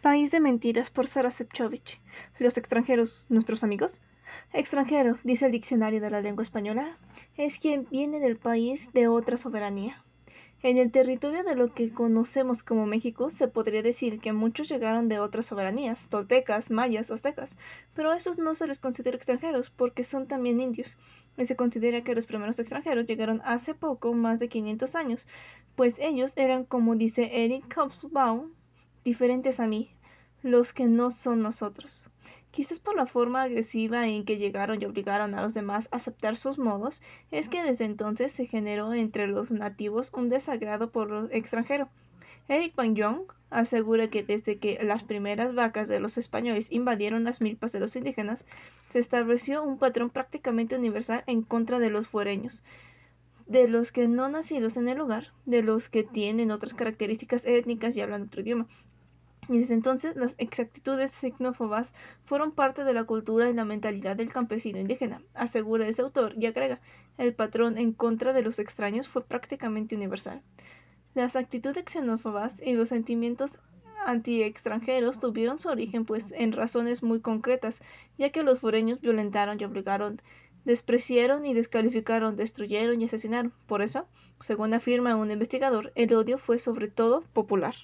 País de mentiras por Sara Šefčovič. ¿Los extranjeros, nuestros amigos? Extranjero, dice el diccionario de la lengua española, es quien viene del país de otra soberanía. En el territorio de lo que conocemos como México se podría decir que muchos llegaron de otras soberanías, toltecas, mayas, aztecas, pero a esos no se les considera extranjeros porque son también indios. Y se considera que los primeros extranjeros llegaron hace poco, más de 500 años, pues ellos eran, como dice Eric Hobsbawm, diferentes a mí, los que no son nosotros. Quizás por la forma agresiva en que llegaron y obligaron a los demás a aceptar sus modos, es que desde entonces se generó entre los nativos un desagrado por lo extranjero. Eric Van Jong asegura que desde que las primeras vacas de los españoles invadieron las milpas de los indígenas, se estableció un patrón prácticamente universal en contra de los fuereños, de los que no nacidos en el lugar, de los que tienen otras características étnicas y hablan otro idioma. Y desde entonces las exactitudes xenófobas fueron parte de la cultura y la mentalidad del campesino indígena, asegura ese autor y agrega, el patrón en contra de los extraños fue prácticamente universal. Las actitudes xenófobas y los sentimientos anti-extranjeros tuvieron su origen pues en razones muy concretas, ya que los foreños violentaron y obligaron, despreciaron y descalificaron, destruyeron y asesinaron. Por eso, según afirma un investigador, el odio fue sobre todo popular.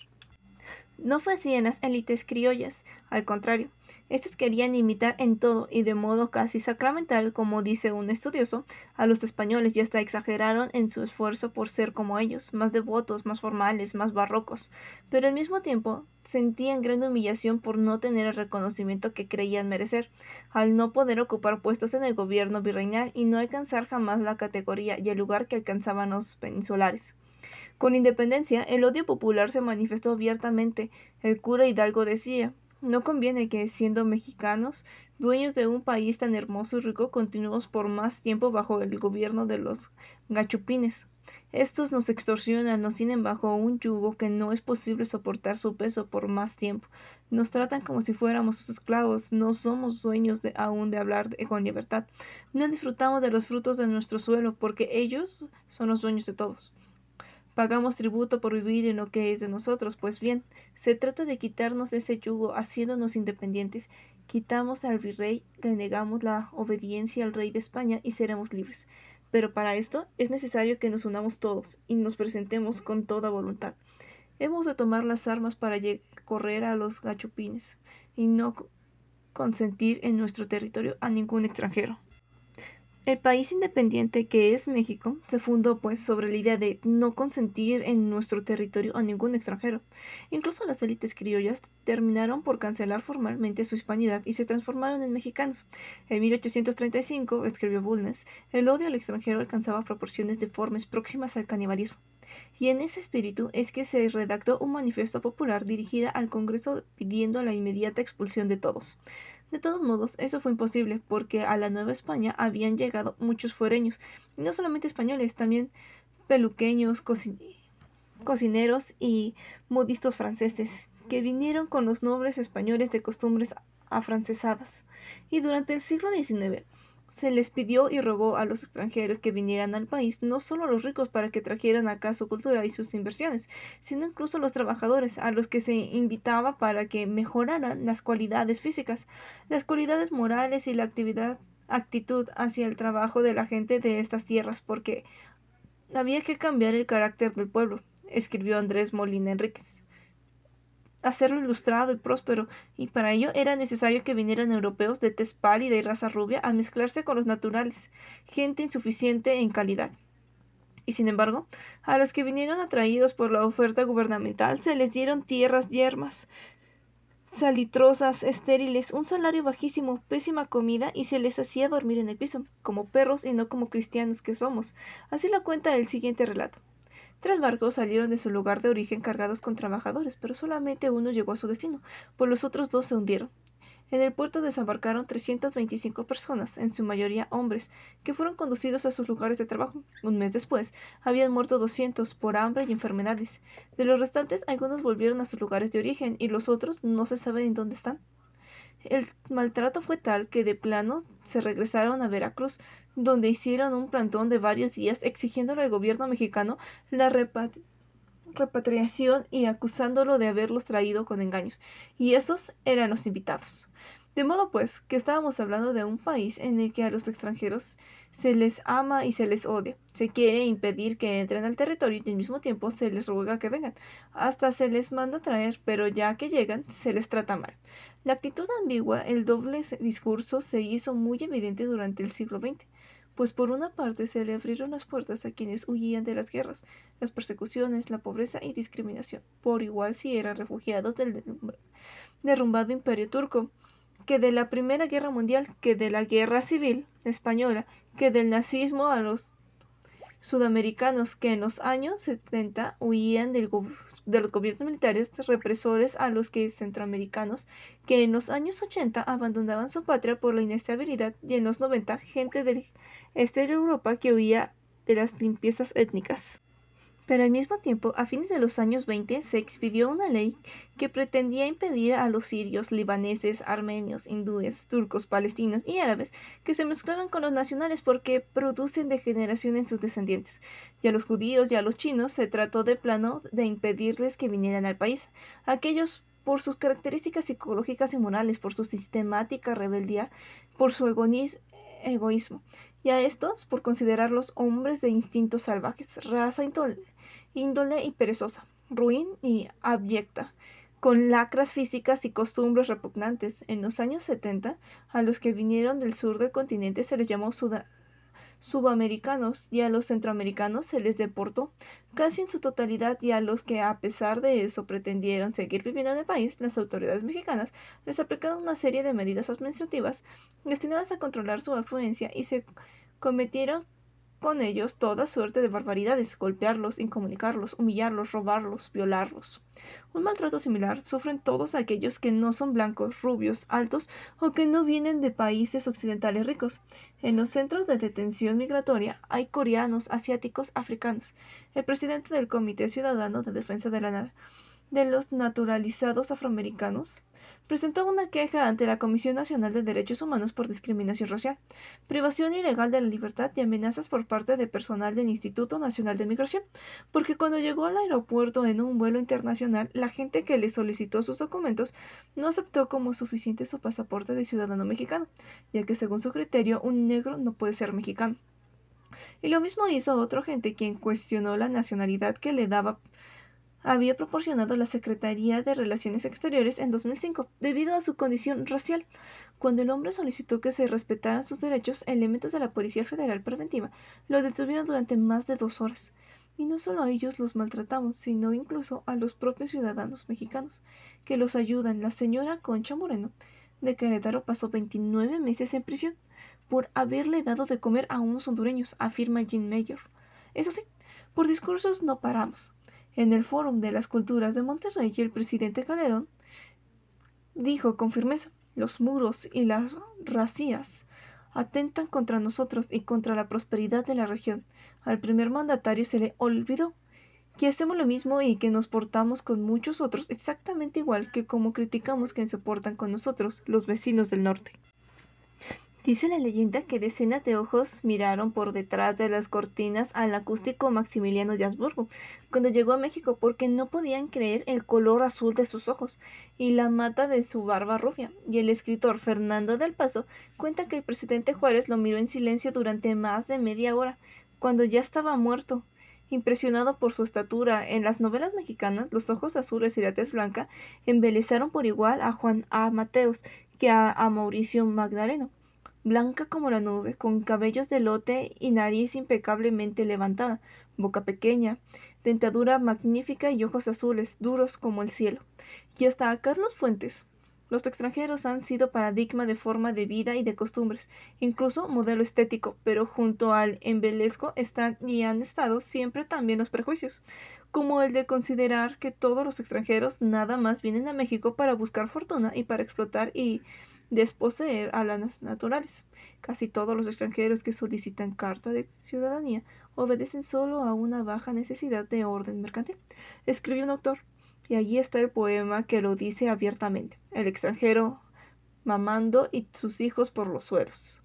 No fue así en las élites criollas, al contrario, estas querían imitar en todo y de modo casi sacramental, como dice un estudioso, a los españoles y hasta exageraron en su esfuerzo por ser como ellos, más devotos, más formales, más barrocos, pero al mismo tiempo sentían gran humillación por no tener el reconocimiento que creían merecer, al no poder ocupar puestos en el gobierno virreinal y no alcanzar jamás la categoría y el lugar que alcanzaban los peninsulares. Con independencia, el odio popular se manifestó abiertamente. El cura Hidalgo decía, no conviene que, siendo mexicanos, dueños de un país tan hermoso y rico, continuemos por más tiempo bajo el gobierno de los gachupines. Estos nos extorsionan, nos tienen bajo un yugo que no es posible soportar su peso por más tiempo. Nos tratan como si fuéramos sus esclavos, no somos dueños aún de hablar con libertad. No disfrutamos de los frutos de nuestro suelo porque ellos son los dueños de todos. Pagamos tributo por vivir en lo que es de nosotros. Pues bien, se trata de quitarnos ese yugo, haciéndonos independientes. Quitamos al virrey, le negamos la obediencia al rey de España y seremos libres. Pero para esto es necesario que nos unamos todos y nos presentemos con toda voluntad. Hemos de tomar las armas para correr a los gachupines y no consentir en nuestro territorio a ningún extranjero. El país independiente que es México se fundó pues sobre la idea de no consentir en nuestro territorio a ningún extranjero. Incluso las élites criollas terminaron por cancelar formalmente su hispanidad y se transformaron en mexicanos. En 1835, escribió Bulnes, el odio al extranjero alcanzaba proporciones deformes próximas al canibalismo. Y en ese espíritu es que se redactó un manifiesto popular dirigida al Congreso pidiendo la inmediata expulsión de todos. De todos modos, eso fue imposible porque a la Nueva España habían llegado muchos fuereños, y no solamente españoles, también peluqueños, cocineros y modistos franceses, que vinieron con los nobles españoles de costumbres afrancesadas. Y durante el siglo XIX se les pidió y rogó a los extranjeros que vinieran al país, no solo a los ricos para que trajeran acá su cultura y sus inversiones, sino incluso a los trabajadores, a los que se invitaba para que mejoraran las cualidades físicas, las cualidades morales y la actitud hacia el trabajo de la gente de estas tierras, porque había que cambiar el carácter del pueblo, escribió Andrés Molina Enríquez, hacerlo ilustrado y próspero, y para ello era necesario que vinieran europeos de tez pálida y raza rubia a mezclarse con los naturales, gente insuficiente en calidad. Y sin embargo, a los que vinieron atraídos por la oferta gubernamental se les dieron tierras yermas, salitrosas, estériles, un salario bajísimo, pésima comida y se les hacía dormir en el piso, como perros y no como cristianos que somos. Así lo cuenta el siguiente relato. 3 barcos salieron de su lugar de origen cargados con trabajadores, pero solamente uno llegó a su destino, pues los otros 2 se hundieron. En el puerto desembarcaron 325 personas, en su mayoría hombres, que fueron conducidos a sus lugares de trabajo. Un mes después, habían muerto 200 por hambre y enfermedades. De los restantes, algunos volvieron a sus lugares de origen y los otros no se sabe en dónde están. El maltrato fue tal que de plano se regresaron a Veracruz, donde hicieron un plantón de varios días exigiéndole al gobierno mexicano la repatriación y acusándolo de haberlos traído con engaños, y esos eran los invitados. De modo pues que estábamos hablando de un país en el que a los extranjeros se les ama y se les odia. Se quiere impedir que entren al territorio y al mismo tiempo se les ruega que vengan. Hasta se les manda traer, pero ya que llegan se les trata mal. La actitud ambigua, el doble discurso se hizo muy evidente durante el siglo XX, pues por una parte se le abrieron las puertas a quienes huían de las guerras, las persecuciones, la pobreza y discriminación, por igual si eran refugiados del derrumbado imperio turco, que de la Primera Guerra Mundial, que de la Guerra Civil Española, que del nazismo a los sudamericanos que en los años 70 huían de los gobiernos militares represores a los que centroamericanos que en los años 80 abandonaban su patria por la inestabilidad y en los 90 gente del este de Europa que huía de las limpiezas étnicas. Pero al mismo tiempo, a fines de los años 20, se expidió una ley que pretendía impedir a los sirios, libaneses, armenios, hindúes, turcos, palestinos y árabes que se mezclaran con los nacionales porque producen degeneración en sus descendientes. Y a los judíos y a los chinos se trató de plano de impedirles que vinieran al país. Aquellos por sus características psicológicas y morales, por su sistemática rebeldía, por su egoísmo, y a estos por considerarlos hombres de instintos salvajes, raza índole y perezosa, ruin y abyecta, con lacras físicas y costumbres repugnantes. En los años 70, a los que vinieron del sur del continente se les llamó subamericanos y a los centroamericanos se les deportó casi en su totalidad, y a los que a pesar de eso pretendieron seguir viviendo en el país, las autoridades mexicanas les aplicaron una serie de medidas administrativas destinadas a controlar su afluencia y se cometieron con ellos toda suerte de barbaridades: golpearlos, incomunicarlos, humillarlos, robarlos, violarlos. Un maltrato similar sufren todos aquellos que no son blancos, rubios, altos o que no vienen de países occidentales ricos. En los centros de detención migratoria hay coreanos, asiáticos, africanos. El presidente del Comité Ciudadano de Defensa de los Naturalizados Afroamericanos presentó una queja ante la Comisión Nacional de Derechos Humanos por discriminación racial, privación ilegal de la libertad y amenazas por parte de personal del Instituto Nacional de Migración, porque cuando llegó al aeropuerto en un vuelo internacional, la gente que le solicitó sus documentos no aceptó como suficiente su pasaporte de ciudadano mexicano, ya que según su criterio un negro no puede ser mexicano. Y lo mismo hizo otro agente quien cuestionó la nacionalidad que le había proporcionado la Secretaría de Relaciones Exteriores en 2005, debido a su condición racial. Cuando el hombre solicitó que se respetaran sus derechos, elementos de la Policía Federal Preventiva lo detuvieron durante más de 2 horas. Y no solo a ellos los maltratamos, sino incluso a los propios ciudadanos mexicanos, que los ayudan. La señora Concha Moreno, de Querétaro, pasó 29 meses en prisión por haberle dado de comer a unos hondureños, afirma Jean Mayer. Eso sí, por discursos no paramos. En el Fórum de las Culturas de Monterrey, el presidente Calderón dijo con firmeza: los muros y las razías atentan contra nosotros y contra la prosperidad de la región. Al primer mandatario se le olvidó que hacemos lo mismo y que nos portamos con muchos otros exactamente igual que como criticamos que se portan con nosotros los vecinos del norte. Dice la leyenda que decenas de ojos miraron por detrás de las cortinas al acústico Maximiliano de Habsburgo cuando llegó a México, porque no podían creer el color azul de sus ojos y la mata de su barba rubia. Y el escritor Fernando del Paso cuenta que el presidente Juárez lo miró en silencio durante más de media hora, cuando ya estaba muerto. Impresionado por su estatura, en las novelas mexicanas, los ojos azules y la tez blanca embelezaron por igual a Juan A. Mateos que a Mauricio Magdaleno. Blanca como la nube, con cabellos de elote y nariz impecablemente levantada, boca pequeña, dentadura magnífica y ojos azules, duros como el cielo. Y hasta a Carlos Fuentes. Los extranjeros han sido paradigma de forma de vida y de costumbres, incluso modelo estético, pero junto al embelesco están y han estado siempre también los prejuicios, como el de considerar que todos los extranjeros nada más vienen a México para buscar fortuna y para explotar y desposeer a las naturales. Casi todos los extranjeros que solicitan carta de ciudadanía obedecen solo a una baja necesidad de orden mercantil, escribió un autor, y allí está el poema que lo dice abiertamente: el extranjero mamando y sus hijos por los suelos.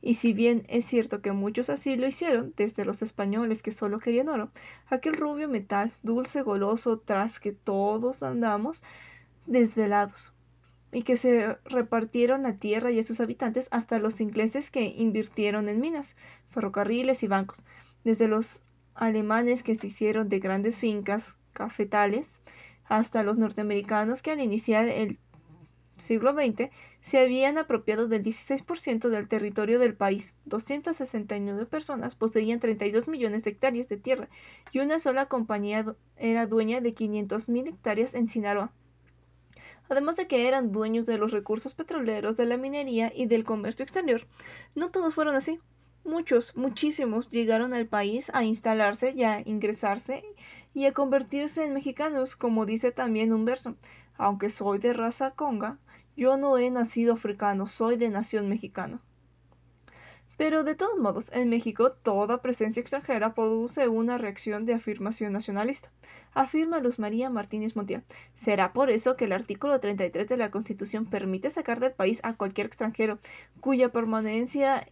Y si bien es cierto que muchos así lo hicieron, desde los españoles que solo querían oro, aquel rubio metal, dulce, goloso, tras que todos andamos desvelados, y que se repartieron la tierra y a sus habitantes hasta los ingleses que invirtieron en minas, ferrocarriles y bancos, desde los alemanes que se hicieron de grandes fincas cafetales, hasta los norteamericanos que al iniciar el siglo XX se habían apropiado del 16% del territorio del país. 269 personas poseían 32 millones de hectáreas de tierra y una sola compañía era dueña de 500.000 hectáreas en Sinaloa. Además de que eran dueños de los recursos petroleros, de la minería y del comercio exterior. No todos fueron así. Muchos, muchísimos llegaron al país a instalarse y a ingresarse y a convertirse en mexicanos, como dice también un verso. Aunque soy de raza conga, yo no he nacido africano, soy de nación mexicana. Pero de todos modos, en México toda presencia extranjera produce una reacción de afirmación nacionalista, afirma Luz María Martínez Montiel. ¿Será por eso que el artículo 33 de la Constitución permite sacar del país a cualquier extranjero cuya permanencia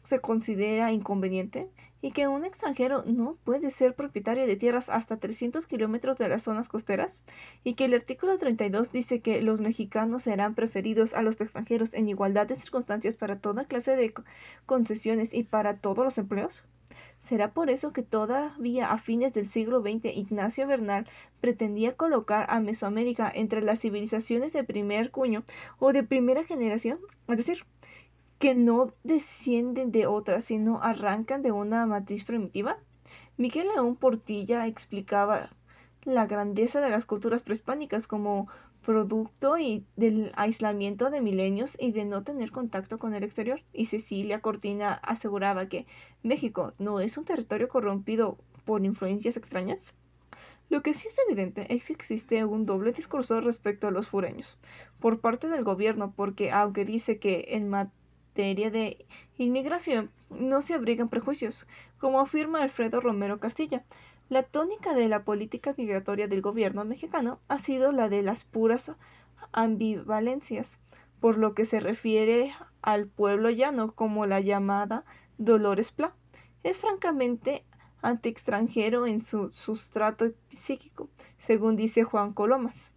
se considera inconveniente, y que un extranjero no puede ser propietario de tierras hasta 300 kilómetros de las zonas costeras, y que el artículo 32 dice que los mexicanos serán preferidos a los extranjeros en igualdad de circunstancias para toda clase de concesiones y para todos los empleos? ¿Será por eso que todavía a fines del siglo XX Ignacio Bernal pretendía colocar a Mesoamérica entre las civilizaciones de primer cuño o de primera generación? Es decir, que no descienden de otras, sino arrancan de una matriz primitiva. Miguel León Portilla explicaba la grandeza de las culturas prehispánicas como producto del aislamiento de milenios y de no tener contacto con el exterior. Y Cecilia Cortina aseguraba que México no es un territorio corrompido por influencias extrañas. Lo que sí es evidente es que existe un doble discurso respecto a los fureños por parte del gobierno, porque aunque dice que en materia de inmigración no se abrigan prejuicios, como afirma Alfredo Romero Castilla, la tónica de la política migratoria del gobierno mexicano ha sido la de las puras ambivalencias, por lo que se refiere al pueblo llano como la llamada Dolores Pla. Es francamente anti-extranjero en su sustrato psíquico, según dice Juan Colomas,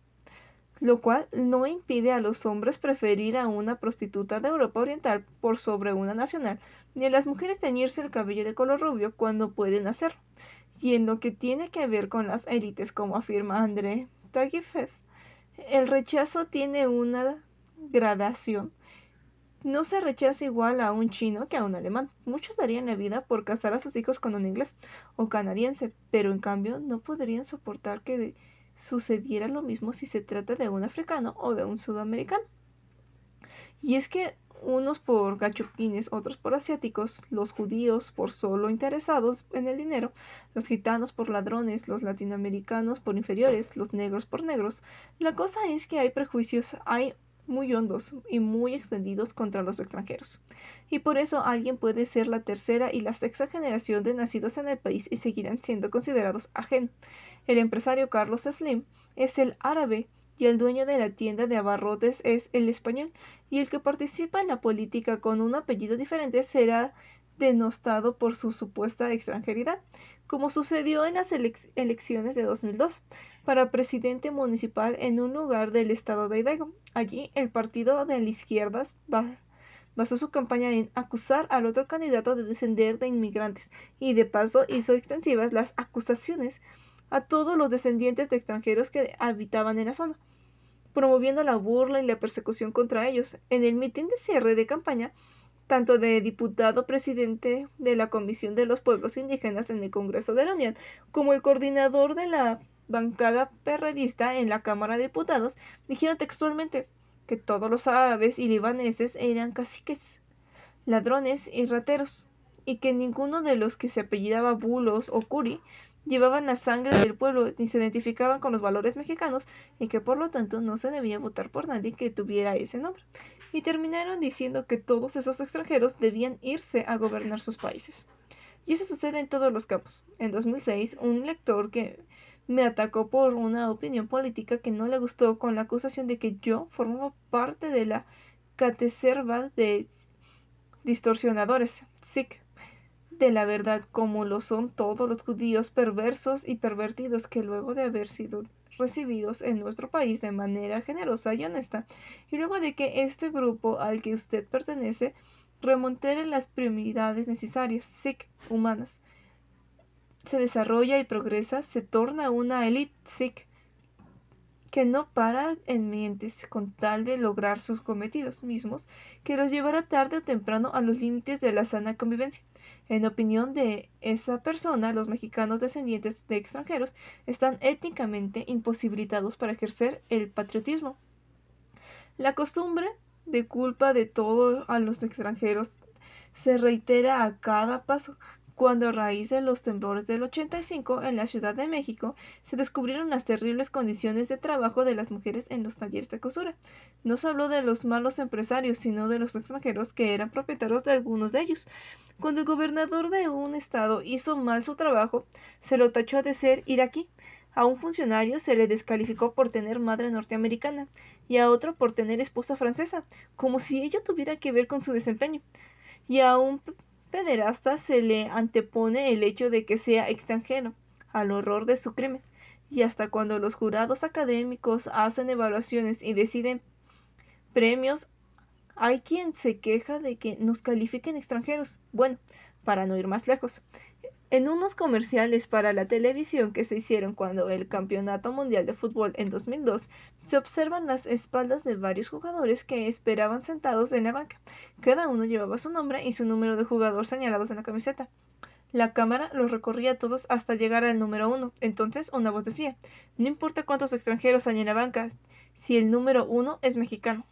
lo cual no impide a los hombres preferir a una prostituta de Europa Oriental por sobre una nacional, ni a las mujeres teñirse el cabello de color rubio cuando pueden hacerlo. Y en lo que tiene que ver con las élites, como afirma André Taguieff, el rechazo tiene una gradación. No se rechaza igual a un chino que a un alemán. Muchos darían la vida por casar a sus hijos con un inglés o canadiense, pero en cambio no podrían soportar que sucediera lo mismo si se trata de un africano o de un sudamericano. Y es que unos por gachupines, otros por asiáticos, los judíos por solo interesados en el dinero, los gitanos por ladrones, los latinoamericanos por inferiores, los negros por negros. La cosa es que hay prejuicios, hay muy hondos y muy extendidos contra los extranjeros. Y por eso alguien puede ser la tercera y la sexta generación de nacidos en el país y seguirán siendo considerados ajenos. El empresario Carlos Slim es el árabe y el dueño de la tienda de abarrotes es el español, y el que participa en la política con un apellido diferente será denostado por su supuesta extranjeridad, como sucedió en las elecciones de 2002 para presidente municipal en un lugar del estado de Hidalgo. Allí el partido de la izquierda basó su campaña en acusar al otro candidato de descender de inmigrantes y de paso hizo extensivas las acusaciones a todos los descendientes de extranjeros que habitaban en la zona, promoviendo la burla y la persecución contra ellos. En el mitin de cierre de campaña, tanto de diputado presidente de la Comisión de los Pueblos Indígenas en el Congreso de la Unión, como el coordinador de la bancada perredista en la Cámara de Diputados, dijeron textualmente que todos los árabes y libaneses eran caciques, ladrones y rateros, y que ninguno de los que se apellidaba Bulos o Curi llevaban la sangre del pueblo ni se identificaban con los valores mexicanos y que por lo tanto no se debía votar por nadie que tuviera ese nombre. Y terminaron diciendo que todos esos extranjeros debían irse a gobernar sus países. Y eso sucede en todos los campos. En 2006, un lector que me atacó por una opinión política que no le gustó con la acusación de que yo formaba parte de la cateserva de distorsionadores, sic, de la verdad, como lo son todos los judíos perversos y pervertidos que luego de haber sido recibidos en nuestro país de manera generosa y honesta, y luego de que este grupo al que usted pertenece remontere las prioridades necesarias, sic, humanas, se desarrolla y progresa, se torna una élite, sic, que no para en mentes con tal de lograr sus cometidos mismos, que los llevará tarde o temprano a los límites de la sana convivencia. En opinión de esa persona, los mexicanos descendientes de extranjeros están étnicamente imposibilitados para ejercer el patriotismo. La costumbre de culpa de todo a los extranjeros se reitera a cada paso. Cuando a raíz de los temblores del 85 en la Ciudad de México se descubrieron las terribles condiciones de trabajo de las mujeres en los talleres de costura. No se habló de los malos empresarios, sino de los extranjeros que eran propietarios de algunos de ellos. Cuando el gobernador de un estado hizo mal su trabajo, se lo tachó de ser iraquí. A un funcionario se le descalificó por tener madre norteamericana y a otro por tener esposa francesa, como si ello tuviera que ver con su desempeño. Y a un pederasta se le antepone el hecho de que sea extranjero, al horror de su crimen. Y hasta cuando los jurados académicos hacen evaluaciones y deciden premios, hay quien se queja de que nos califiquen extranjeros. Bueno, para no ir más lejos, en unos comerciales para la televisión que se hicieron cuando el Campeonato Mundial de Fútbol en 2002, se observan las espaldas de varios jugadores que esperaban sentados en la banca. Cada uno llevaba su nombre y su número de jugador señalados en la camiseta. La cámara los recorría a todos hasta llegar al número 1. Entonces una voz decía, no importa cuántos extranjeros hay en la banca, si el número 1 es mexicano.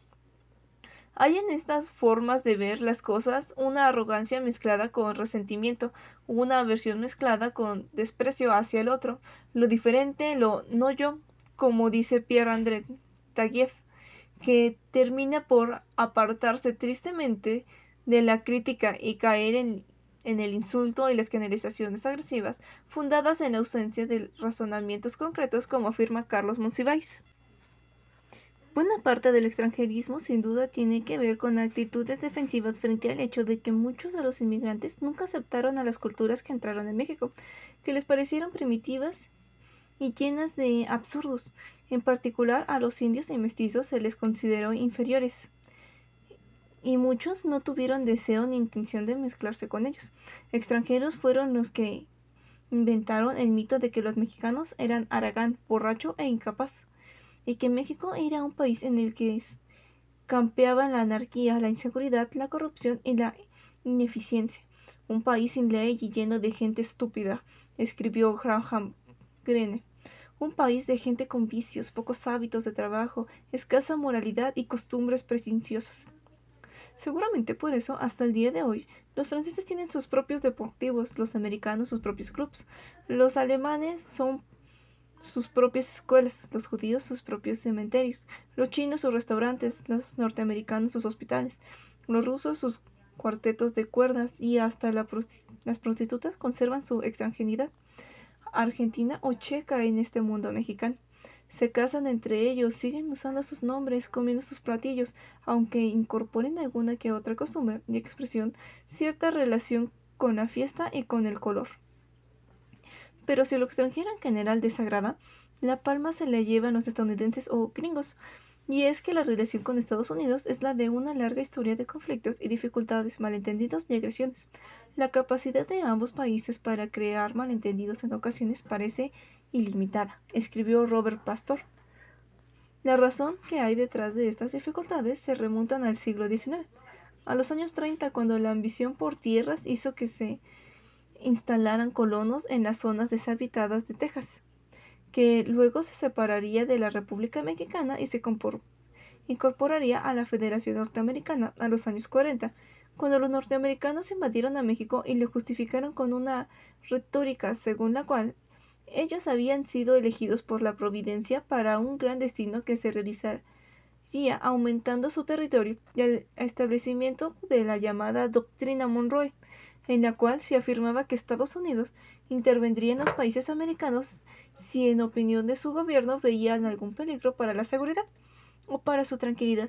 Hay en estas formas de ver las cosas una arrogancia mezclada con resentimiento, una aversión mezclada con desprecio hacia el otro, lo diferente, lo no yo, como dice Pierre-André Taguieff, que termina por apartarse tristemente de la crítica y caer en el insulto y las generalizaciones agresivas, fundadas en la ausencia de razonamientos concretos, como afirma Carlos Monsiváis. Buena parte del extranjerismo sin duda tiene que ver con actitudes defensivas frente al hecho de que muchos de los inmigrantes nunca aceptaron a las culturas que entraron en México, que les parecieron primitivas y llenas de absurdos. En particular a los indios y mestizos se les consideró inferiores, y muchos no tuvieron deseo ni intención de mezclarse con ellos. Extranjeros fueron los que inventaron el mito de que los mexicanos eran haragán, borracho e incapaz, y que México era un país en el que campeaban la anarquía, la inseguridad, la corrupción y la ineficiencia. Un país sin ley y lleno de gente estúpida, escribió Graham Greene. Un país de gente con vicios, pocos hábitos de trabajo, escasa moralidad y costumbres pretenciosas. Seguramente por eso, hasta el día de hoy, los franceses tienen sus propios deportivos, los americanos sus propios clubs, los alemanes son sus propias escuelas, los judíos sus propios cementerios, los chinos sus restaurantes, los norteamericanos sus hospitales, los rusos sus cuartetos de cuerdas y hasta las prostitutas conservan su extranjeridad argentina o checa en este mundo mexicano. Se casan entre ellos, siguen usando sus nombres, comiendo sus platillos, aunque incorporen alguna que otra costumbre y expresión, cierta relación con la fiesta y con el color. Pero si lo extranjero en general desagrada, la palma se le lleva a los estadounidenses o gringos. Y es que la relación con Estados Unidos es la de una larga historia de conflictos y dificultades, malentendidos y agresiones. La capacidad de ambos países para crear malentendidos en ocasiones parece ilimitada, escribió Robert Pastor. La razón que hay detrás de estas dificultades se remontan al siglo XIX, a los años 30, cuando la ambición por tierras hizo que se instalaran colonos en las zonas deshabitadas de Texas, que luego se separaría de la República Mexicana y se incorporaría a la Federación Norteamericana a los años 40, cuando los norteamericanos invadieron a México y lo justificaron con una retórica según la cual ellos habían sido elegidos por la providencia para un gran destino que se realizaría aumentando su territorio, y el establecimiento de la llamada Doctrina Monroe, en la cual se afirmaba que Estados Unidos intervendría en los países americanos si en opinión de su gobierno veían algún peligro para la seguridad o para su tranquilidad.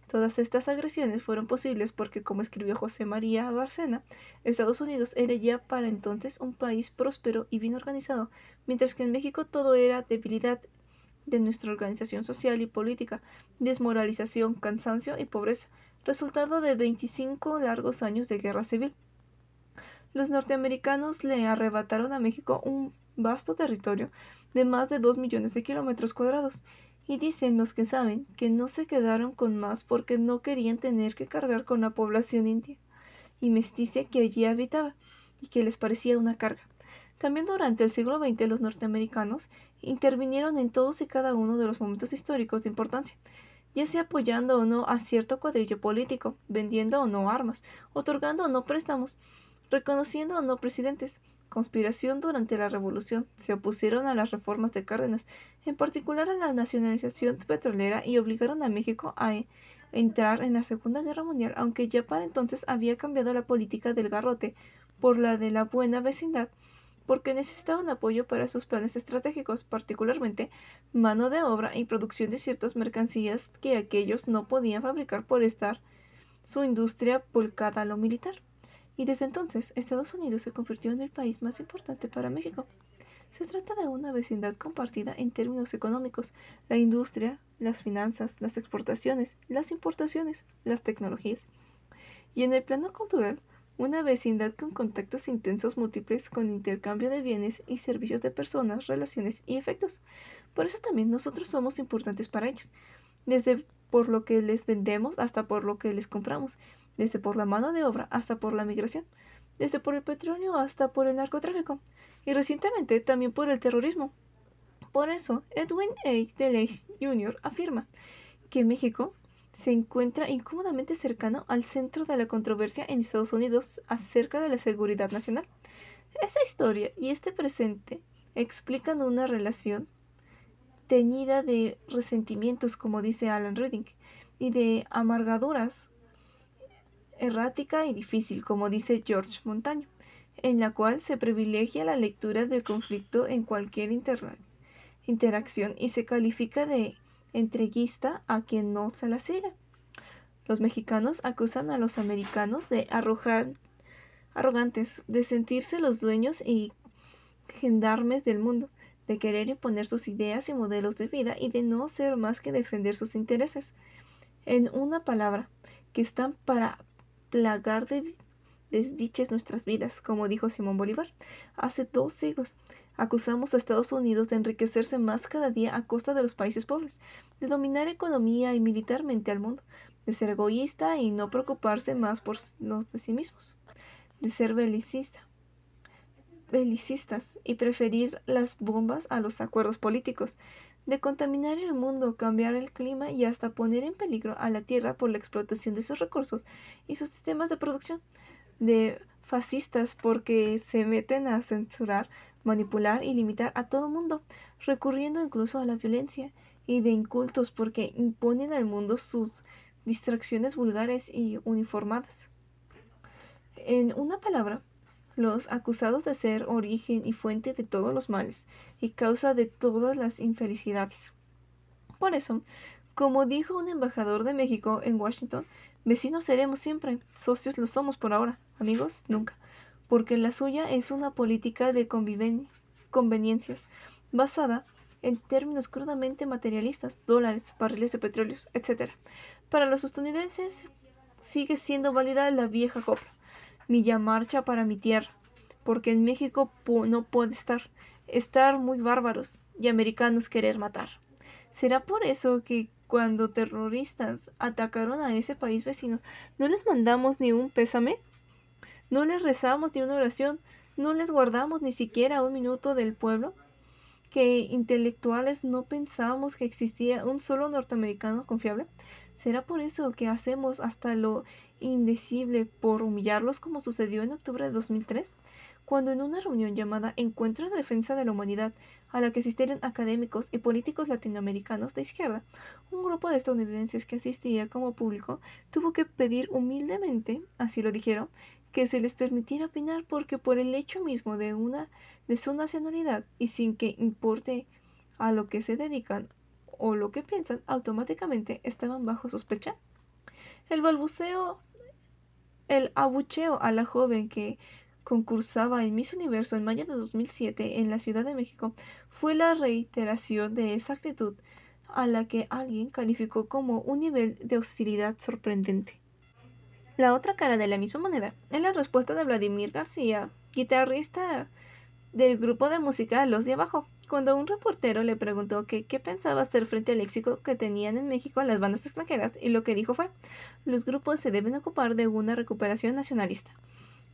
Todas estas agresiones fueron posibles porque, como escribió José María Bárcena, Estados Unidos era ya para entonces un país próspero y bien organizado, mientras que en México todo era debilidad de nuestra organización social y política, desmoralización, cansancio y pobreza, resultado de 25 largos años de guerra civil. Los norteamericanos le arrebataron a México un vasto territorio de más de 2 millones de kilómetros cuadrados, y dicen los que saben que no se quedaron con más porque no querían tener que cargar con la población india y mestiza que allí habitaba, y que les parecía una carga. También durante el siglo XX los norteamericanos intervinieron en todos y cada uno de los momentos históricos de importancia, ya sea apoyando o no a cierto cuadrillo político, vendiendo o no armas, otorgando o no préstamos, reconociendo o no presidentes. Conspiración durante la Revolución, se opusieron a las reformas de Cárdenas, en particular a la nacionalización petrolera, y obligaron a México a entrar en la Segunda Guerra Mundial, aunque ya para entonces había cambiado la política del garrote por la de la buena vecindad, porque necesitaban apoyo para sus planes estratégicos, particularmente mano de obra y producción de ciertas mercancías que aquellos no podían fabricar por estar su industria volcada a lo militar. Y desde entonces, Estados Unidos se convirtió en el país más importante para México. Se trata de una vecindad compartida en términos económicos: la industria, las finanzas, las exportaciones, las importaciones, las tecnologías. Y en el plano cultural, una vecindad con contactos intensos múltiples, con intercambio de bienes y servicios de personas, relaciones y efectos. Por eso también nosotros somos importantes para ellos, desde por lo que les vendemos hasta por lo que les compramos, desde por la mano de obra hasta por la migración, desde por el petróleo hasta por el narcotráfico, y recientemente también por el terrorismo. Por eso, Edwin A. DeLay Jr. afirma que México se encuentra incómodamente cercano al centro de la controversia en Estados Unidos acerca de la seguridad nacional. Esa historia y este presente explican una relación teñida de resentimientos, como dice Alan Reading, y de amargaduras, errática y difícil, como dice George Montaño, en la cual se privilegia la lectura del conflicto en cualquier interacción y se califica de entreguista a quien no se la sigue. Los mexicanos acusan a los americanos de arrogantes, de sentirse los dueños y gendarmes del mundo, de querer imponer sus ideas y modelos de vida y de no ser más que defender sus intereses. En una palabra, que están para plagar de desdiches nuestras vidas, como dijo Simón Bolívar. Hace 2 siglos acusamos a Estados Unidos de enriquecerse más cada día a costa de los países pobres, de dominar economía y militarmente al mundo, de ser egoísta y no preocuparse más por los de sí mismos, de ser belicistas y preferir las bombas a los acuerdos políticos, de contaminar el mundo, cambiar el clima y hasta poner en peligro a la tierra por la explotación de sus recursos y sus sistemas de producción, de fascistas porque se meten a censurar, manipular y limitar a todo mundo, recurriendo incluso a la violencia, y de incultos porque imponen al mundo sus distracciones vulgares y uniformadas. En una palabra, los acusados de ser origen y fuente de todos los males y causa de todas las infelicidades. Por eso, como dijo un embajador de México en Washington, vecinos seremos siempre, socios lo somos por ahora, amigos nunca, porque la suya es una política de conveniencias, basada en términos crudamente materialistas: dólares, barriles de petróleo, etc. Para los estadounidenses sigue siendo válida la vieja copla: Milla marcha para mi tierra, porque en México no puede estar muy bárbaros y americanos querer matar. ¿Será por eso que cuando terroristas atacaron a ese país vecino, no les mandamos ni un pésame? ¿No les rezamos ni una oración? ¿No les guardamos ni siquiera un minuto del pueblo? ¿Que intelectuales no pensamos que existía un solo norteamericano confiable? ¿Será por eso que hacemos hasta lo indecible por humillarlos, como sucedió en octubre de 2003? Cuando en una reunión llamada Encuentro de Defensa de la Humanidad, a la que asistieron académicos y políticos latinoamericanos de izquierda, un grupo de estadounidenses que asistía como público tuvo que pedir humildemente, así lo dijeron, que se les permitiera opinar, porque por el hecho mismo de su nacionalidad y sin que importe a lo que se dedican o lo que piensan, automáticamente estaban bajo sospecha. El balbuceo, el abucheo a la joven que concursaba en Miss Universo en mayo de 2007 en la Ciudad de México fue la reiteración de esa actitud a la que alguien calificó como un nivel de hostilidad sorprendente. La otra cara de la misma moneda es la respuesta de Vladimir García, guitarrista del grupo de música Los de Abajo, cuando un reportero le preguntó que qué pensaba hacer frente al éxito que tenían en México las bandas extranjeras, y lo que dijo fue: los grupos se deben ocupar de una recuperación nacionalista.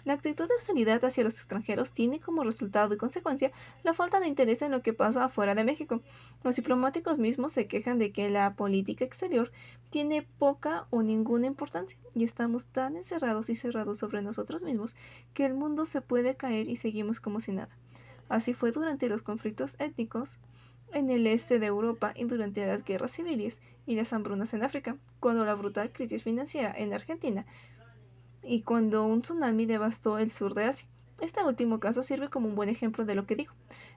La actitud de hostilidad hacia los extranjeros tiene como resultado y consecuencia la falta de interés en lo que pasa afuera de México. Los diplomáticos mismos se quejan de que la política exterior tiene poca o ninguna importancia y estamos tan encerrados y cerrados sobre nosotros mismos que el mundo se puede caer y seguimos como si nada. Así fue durante los conflictos étnicos en el este de Europa y durante las guerras civiles y las hambrunas en África, cuando la brutal crisis financiera en Argentina y cuando un tsunami devastó el sur de Asia. Este último caso sirve como un buen ejemplo de lo que digo.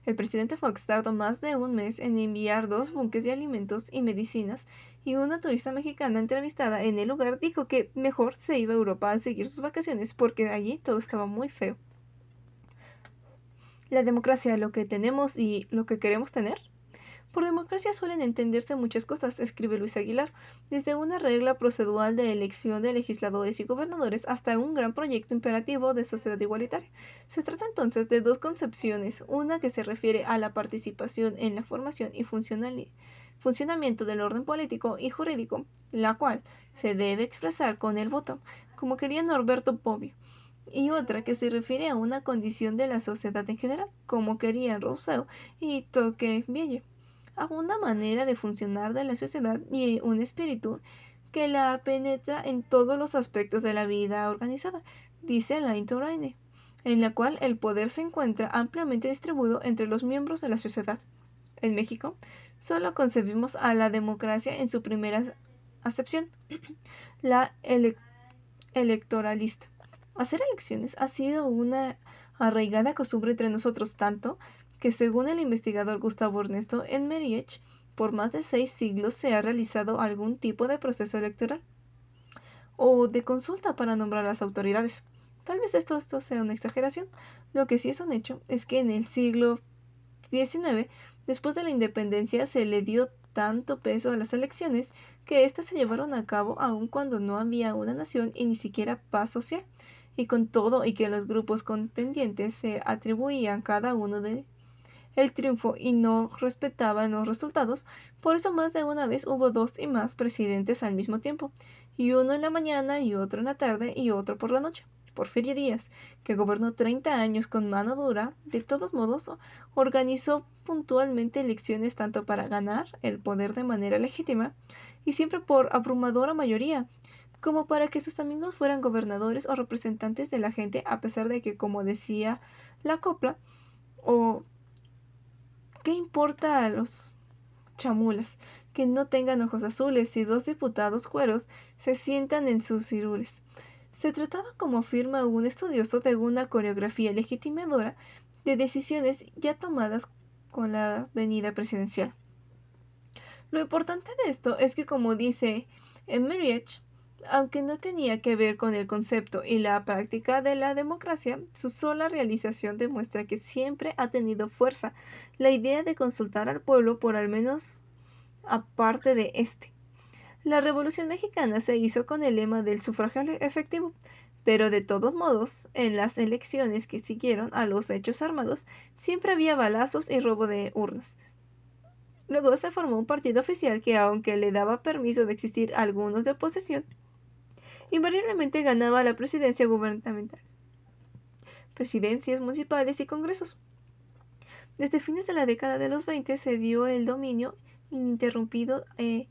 El presidente Fox tardó más de un mes en enviar 2 buques de alimentos y medicinas, y una turista mexicana entrevistada en el lugar dijo que mejor se iba a Europa a seguir sus vacaciones porque allí todo estaba muy feo. La democracia, lo que tenemos y lo que queremos tener. Por democracia suelen entenderse muchas cosas, escribe Luis Aguilar, desde una regla procedural de elección de legisladores y gobernadores hasta un gran proyecto imperativo de sociedad igualitaria. Se trata entonces de dos concepciones, una que se refiere a la participación en la formación y funcionamiento del orden político y jurídico, la cual se debe expresar con el voto, como quería Norberto Bobbio, y otra que se refiere a una condición de la sociedad en general, como querían Rousseau y Tocqueville, a una manera de funcionar de la sociedad y un espíritu que la penetra en todos los aspectos de la vida organizada, dice Alain Touraine, en la cual el poder se encuentra ampliamente distribuido entre los miembros de la sociedad. En México, solo concebimos a la democracia en su primera acepción, la electoralista. Hacer elecciones ha sido una arraigada costumbre entre nosotros, tanto que, según el investigador Gustavo Ernesto Enmeriech, por más de 6 siglos se ha realizado algún tipo de proceso electoral o de consulta para nombrar a las autoridades. Tal vez esto sea una exageración. Lo que sí es un hecho es que en el siglo XIX, después de la independencia, se le dio tanto peso a las elecciones que éstas se llevaron a cabo aun cuando no había una nación y ni siquiera paz social, y con todo y que los grupos contendientes se atribuían cada uno de el triunfo y no respetaban los resultados. Por eso más de una vez hubo 2 y más presidentes al mismo tiempo, y uno en la mañana y otro en la tarde y otro por la noche. Porfirio Díaz, que gobernó 30 años con mano dura, de todos modos organizó puntualmente elecciones tanto para ganar el poder de manera legítima, y siempre por abrumadora mayoría, como para que sus amigos fueran gobernadores o representantes de la gente, a pesar de que, como decía la copla, o ¿qué importa a los chamulas que no tengan ojos azules si 2 diputados cueros se sientan en sus cirules? Se trataba, como afirma un estudioso, de una coreografía legitimadora de decisiones ya tomadas con la venida presidencial. Lo importante de esto es que, como dice Emmerich, aunque no tenía que ver con el concepto y la práctica de la democracia, su sola realización demuestra que siempre ha tenido fuerza la idea de consultar al pueblo por al menos aparte de este. La Revolución Mexicana se hizo con el lema del sufragio efectivo, pero de todos modos, en las elecciones que siguieron a los hechos armados, siempre había balazos y robo de urnas. Luego se formó un partido oficial que, aunque le daba permiso de existir a algunos de oposición, invariablemente ganaba la presidencia gubernamental, presidencias municipales y congresos. Desde fines de la década de los 20 se dio el dominio ininterrumpido e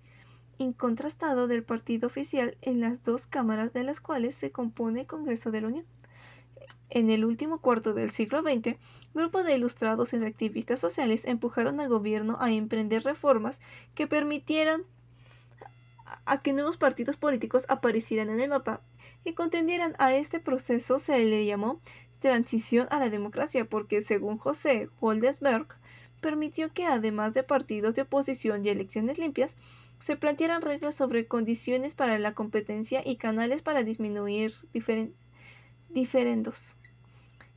incontrastado del partido oficial en las 2 cámaras de las cuales se compone el Congreso de la Unión. En el último cuarto del siglo XX, grupos de ilustrados y de activistas sociales empujaron al gobierno a emprender reformas que permitieran a que nuevos partidos políticos aparecieran en el mapa y contendieran. A este proceso se le llamó transición a la democracia porque, según José Goldesberg, permitió que, además de partidos de oposición y elecciones limpias, se plantearan reglas sobre condiciones para la competencia y canales para disminuir diferendos.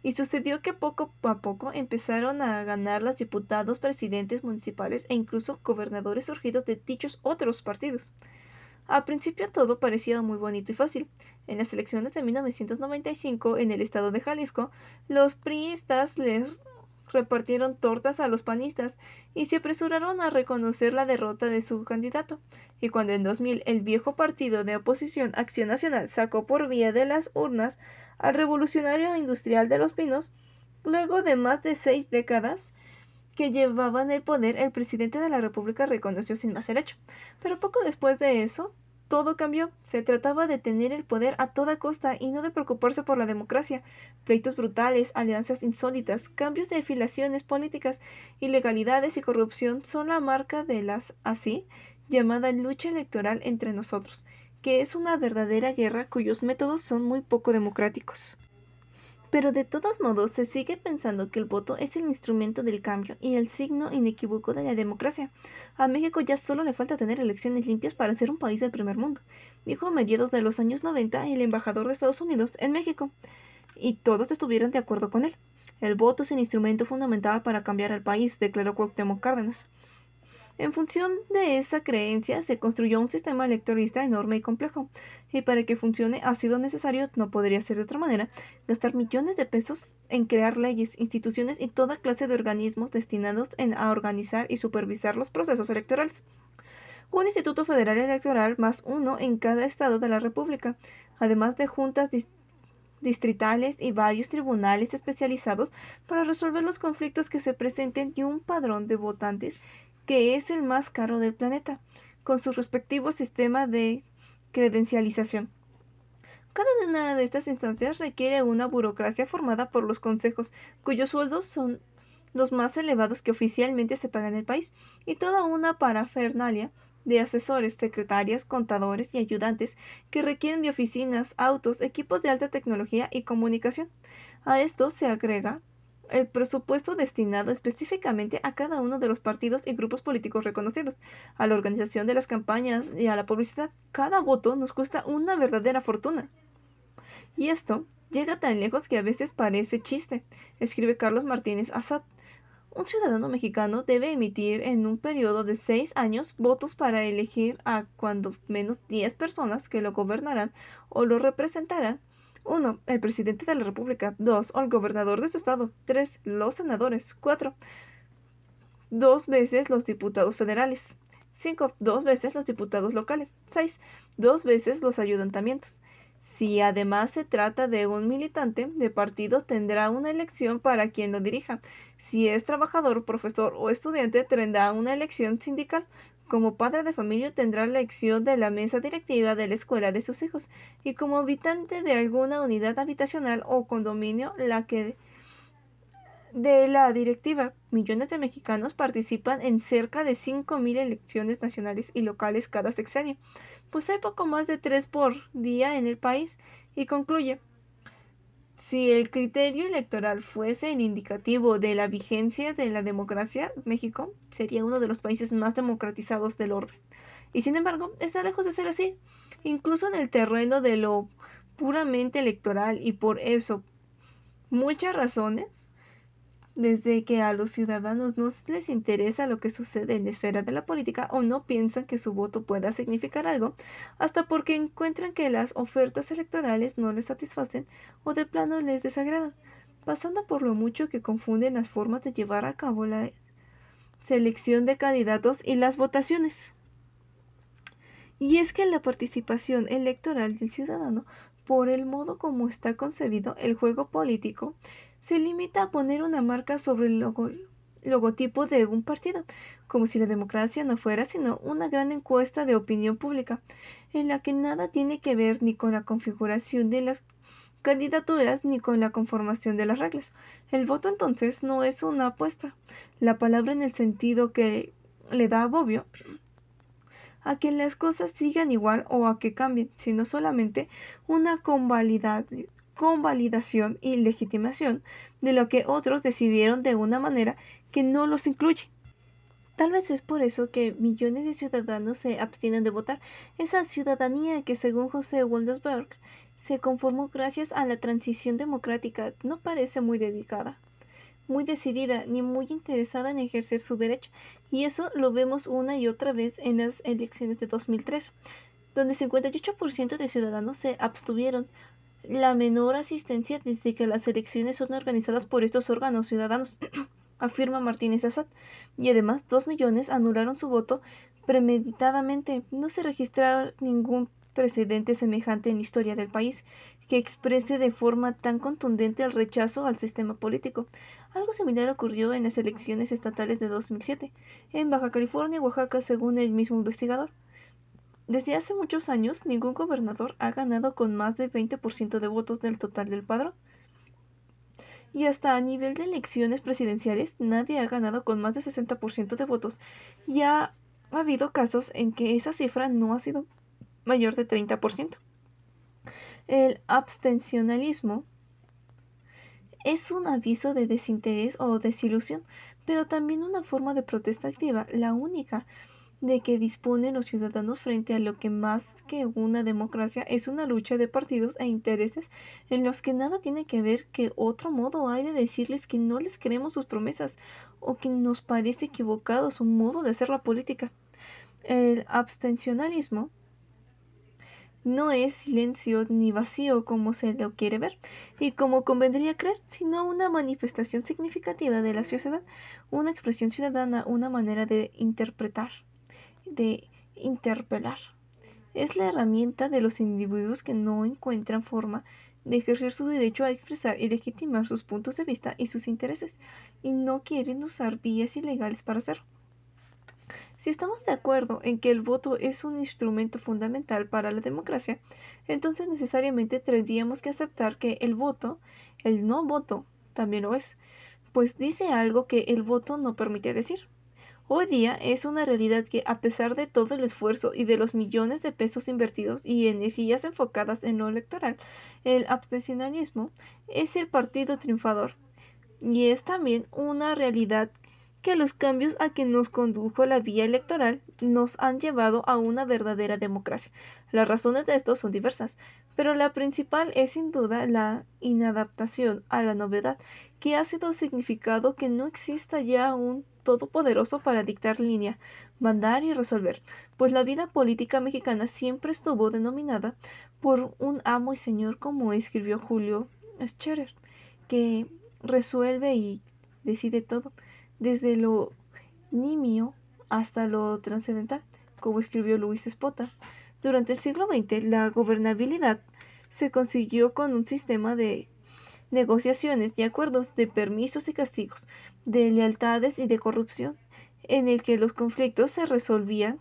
Y sucedió que poco a poco empezaron a ganar los diputados, presidentes municipales e incluso gobernadores surgidos de dichos otros partidos. Al principio todo parecía muy bonito y fácil. En las elecciones de 1995 en el estado de Jalisco, los priistas les repartieron tortas a los panistas y se apresuraron a reconocer la derrota de su candidato. Y cuando en 2000 el viejo partido de oposición Acción Nacional sacó por vía de las urnas al revolucionario industrial de Los Pinos, luego de más de 6 décadas que llevaban el poder, el presidente de la República reconoció sin más el hecho. Pero poco después de eso, todo cambió. Se trataba de tener el poder a toda costa y no de preocuparse por la democracia. Pleitos brutales, alianzas insólitas, cambios de afiliaciones políticas, ilegalidades y corrupción son la marca de las así llamada lucha electoral entre nosotros, que es una verdadera guerra cuyos métodos son muy poco democráticos. Pero de todos modos se sigue pensando que el voto es el instrumento del cambio y el signo inequívoco de la democracia. A México ya solo le falta tener elecciones limpias para ser un país del primer mundo, dijo a mediados de los años 90 el embajador de Estados Unidos en México, y todos estuvieron de acuerdo con él. El voto es el instrumento fundamental para cambiar al país, declaró Cuauhtémoc Cárdenas. En función de esa creencia se construyó un sistema electoralista enorme y complejo, y para que funcione ha sido necesario, no podría ser de otra manera, gastar millones de pesos en crear leyes, instituciones y toda clase de organismos destinados a organizar y supervisar los procesos electorales. Un Instituto Federal Electoral más uno en cada estado de la República, además de juntas distritales y varios tribunales especializados para resolver los conflictos que se presenten y un padrón de votantes que es el más caro del planeta, con su respectivo sistema de credencialización. Cada una de estas instancias requiere una burocracia formada por los consejos, cuyos sueldos son los más elevados que oficialmente se pagan en el país, y toda una parafernalia de asesores, secretarias, contadores y ayudantes que requieren de oficinas, autos, equipos de alta tecnología y comunicación. A esto se agrega el presupuesto destinado específicamente a cada uno de los partidos y grupos políticos reconocidos, a la organización de las campañas y a la publicidad. Cada voto nos cuesta una verdadera fortuna. Y esto llega tan lejos que a veces parece chiste, escribe Carlos Martínez Azad. Un ciudadano mexicano debe emitir en un periodo de 6 años votos para elegir a cuando menos 10 personas que lo gobernarán o lo representarán. 1. El presidente de la República. 2. El gobernador de su estado. 3. Los senadores. 4. 2 veces los diputados federales. 5. 2 veces los diputados locales. 6. 2 veces los ayuntamientos. Si además se trata de un militante de partido, tendrá una elección para quien lo dirija. Si es trabajador, profesor o estudiante, tendrá una elección sindical. Como padre de familia tendrá la elección de la mesa directiva de la escuela de sus hijos, y como habitante de alguna unidad habitacional o condominio, la que de la directiva. Millones de mexicanos participan en cerca de 5.000 elecciones nacionales y locales cada sexenio, pues hay poco más de 3 por día en el país, y concluye. Si el criterio electoral fuese el indicativo de la vigencia de la democracia, México sería uno de los países más democratizados del orbe. Y sin embargo, está lejos de ser así, incluso en el terreno de lo puramente electoral, y por eso, muchas razones, desde que a los ciudadanos no les interesa lo que sucede en la esfera de la política o no piensan que su voto pueda significar algo, hasta porque encuentran que las ofertas electorales no les satisfacen o de plano les desagradan, pasando por lo mucho que confunden las formas de llevar a cabo la selección de candidatos y las votaciones. Y es que la participación electoral del ciudadano, por el modo como está concebido el juego político, se limita a poner una marca sobre el logotipo de un partido, como si la democracia no fuera sino una gran encuesta de opinión pública, en la que nada tiene que ver ni con la configuración de las candidaturas ni con la conformación de las reglas. El voto entonces no es una apuesta, la palabra en el sentido que le da a Bobbio, a que las cosas sigan igual o a que cambien, sino solamente una convalidación y legitimación de lo que otros decidieron de una manera que no los incluye. Tal vez es por eso que millones de ciudadanos se abstienen de votar. Esa ciudadanía que, según José Waldesberg, se conformó gracias a la transición democrática no parece muy dedicada, muy decidida ni muy interesada en ejercer su derecho, y eso lo vemos una y otra vez en las elecciones de 2003, donde 58% de ciudadanos se abstuvieron, la menor asistencia desde que las elecciones son organizadas por estos órganos ciudadanos, afirma Martínez Assad, y además 2 millones anularon su voto premeditadamente. No se registra ningún precedente semejante en la historia del país que exprese de forma tan contundente el rechazo al sistema político. Algo similar ocurrió en las elecciones estatales de 2007, en Baja California y Oaxaca, según el mismo investigador. Desde hace muchos años, ningún gobernador ha ganado con más del 20% de votos del total del padrón. Y hasta a nivel de elecciones presidenciales, nadie ha ganado con más del 60% de votos. Y ha habido casos en que esa cifra no ha sido mayor de 30%. El abstencionalismo es un aviso de desinterés o desilusión, pero también una forma de protesta activa, la única de que disponen los ciudadanos frente a lo que más que una democracia es una lucha de partidos e intereses en los que nada tiene que ver que otro modo hay de decirles que no les creemos sus promesas o que nos parece equivocado su modo de hacer la política. El abstencionalismo no es silencio ni vacío como se lo quiere ver y como convendría creer, sino una manifestación significativa de la sociedad, una expresión ciudadana, una manera de interpretar, de interpelar. Es la herramienta de los individuos que no encuentran forma de ejercer su derecho a expresar y legitimar sus puntos de vista y sus intereses, y no quieren usar vías ilegales para hacerlo. Si estamos de acuerdo en que el voto es un instrumento fundamental para la democracia, entonces necesariamente tendríamos que aceptar que el no voto, también lo es, pues dice algo que el voto no permite decir. Hoy día es una realidad que, a pesar de todo el esfuerzo y de los millones de pesos invertidos y energías enfocadas en lo electoral, el abstencionalismo es el partido triunfador. Y es también una realidad que los cambios a que nos condujo la vía electoral nos han llevado a una verdadera democracia. Las razones de esto son diversas, pero la principal es sin duda la inadaptación a la novedad, que ha sido significado que no exista ya un todopoderoso para dictar línea, mandar y resolver, pues la vida política mexicana siempre estuvo denominada por un amo y señor, como escribió Julio Scherer, que resuelve y decide todo, desde lo nimio hasta lo trascendental, como escribió Luis Espota. Durante el siglo XX, la gobernabilidad se consiguió con un sistema de negociaciones y acuerdos, de permisos y castigos, de lealtades y de corrupción, en el que los conflictos se resolvían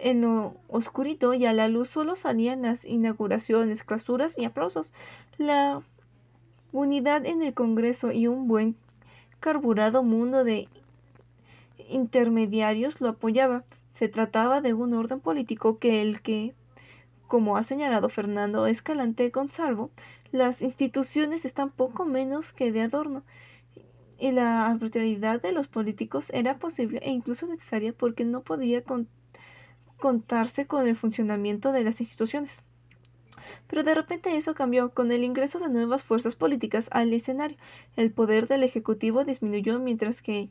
en lo oscurito y a la luz solo salían las inauguraciones, clausuras y aplausos. La unidad en el Congreso y un buen carburado mundo de intermediarios lo apoyaba. Se trataba de un orden político que, como ha señalado Fernando Escalante Gonzalvo, las instituciones están poco menos que de adorno, y la arbitrariedad de los políticos era posible e incluso necesaria porque no podía contarse con el funcionamiento de las instituciones. Pero de repente eso cambió con el ingreso de nuevas fuerzas políticas al escenario. El poder del Ejecutivo disminuyó mientras que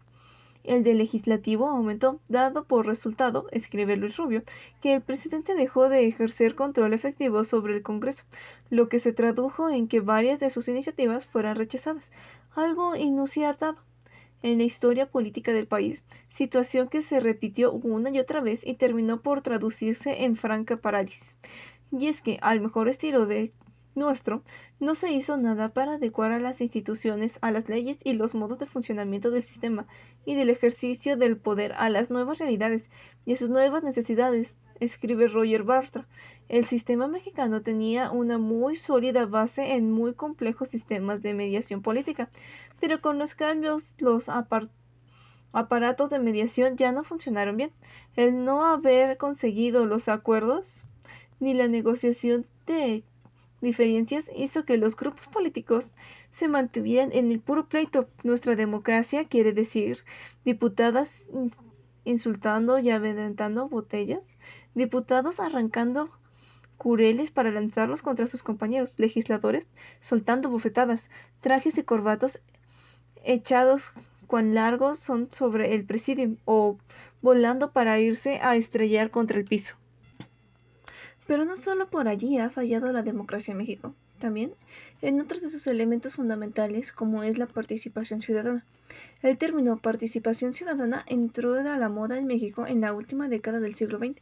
el del Legislativo aumentó, dado por resultado, escribe Luis Rubio, que el presidente dejó de ejercer control efectivo sobre el Congreso, lo que se tradujo en que varias de sus iniciativas fueran rechazadas, algo inusitado en la historia política del país, situación que se repitió una y otra vez y terminó por traducirse en franca parálisis. Y es que, al mejor estilo de nuestro, no se hizo nada para adecuar a las instituciones, a las leyes y los modos de funcionamiento del sistema y del ejercicio del poder a las nuevas realidades y a sus nuevas necesidades, escribe Roger Bartra. El sistema mexicano tenía una muy sólida base en muy complejos sistemas de mediación política, pero con los cambios los aparatos de mediación ya no funcionaron bien. El no haber conseguido los acuerdos ni la negociación de diferencias hizo que los grupos políticos se mantuvieran en el puro pleito. Nuestra democracia, quiere decir, diputadas insultando y aventando botellas, diputados arrancando cureles para lanzarlos contra sus compañeros, legisladores soltando bofetadas, trajes y corbatos echados cuán largos son sobre el presidium o volando para irse a estrellar contra el piso. Pero no solo por allí ha fallado la democracia en México, también en otros de sus elementos fundamentales como es la participación ciudadana. El término participación ciudadana entró a la moda en México en la última década del siglo XX,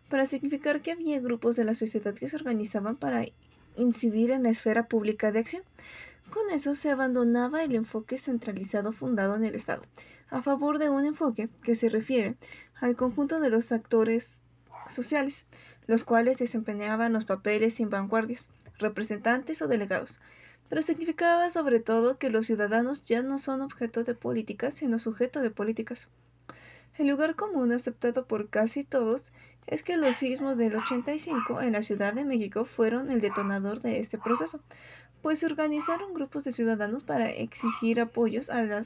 para significar que había grupos de la sociedad que se organizaban para incidir en la esfera pública de acción. Con eso se abandonaba el enfoque centralizado fundado en el Estado, a favor de un enfoque que se refiere al conjunto de los actores sociales, los cuales desempeñaban los papeles sin vanguardias, representantes o delegados, pero significaba sobre todo que los ciudadanos ya no son objeto de políticas, sino sujeto de políticas. El lugar común aceptado por casi todos es que los sismos del 85 en la Ciudad de México fueron el detonador de este proceso, pues se organizaron grupos de ciudadanos para exigir apoyos a la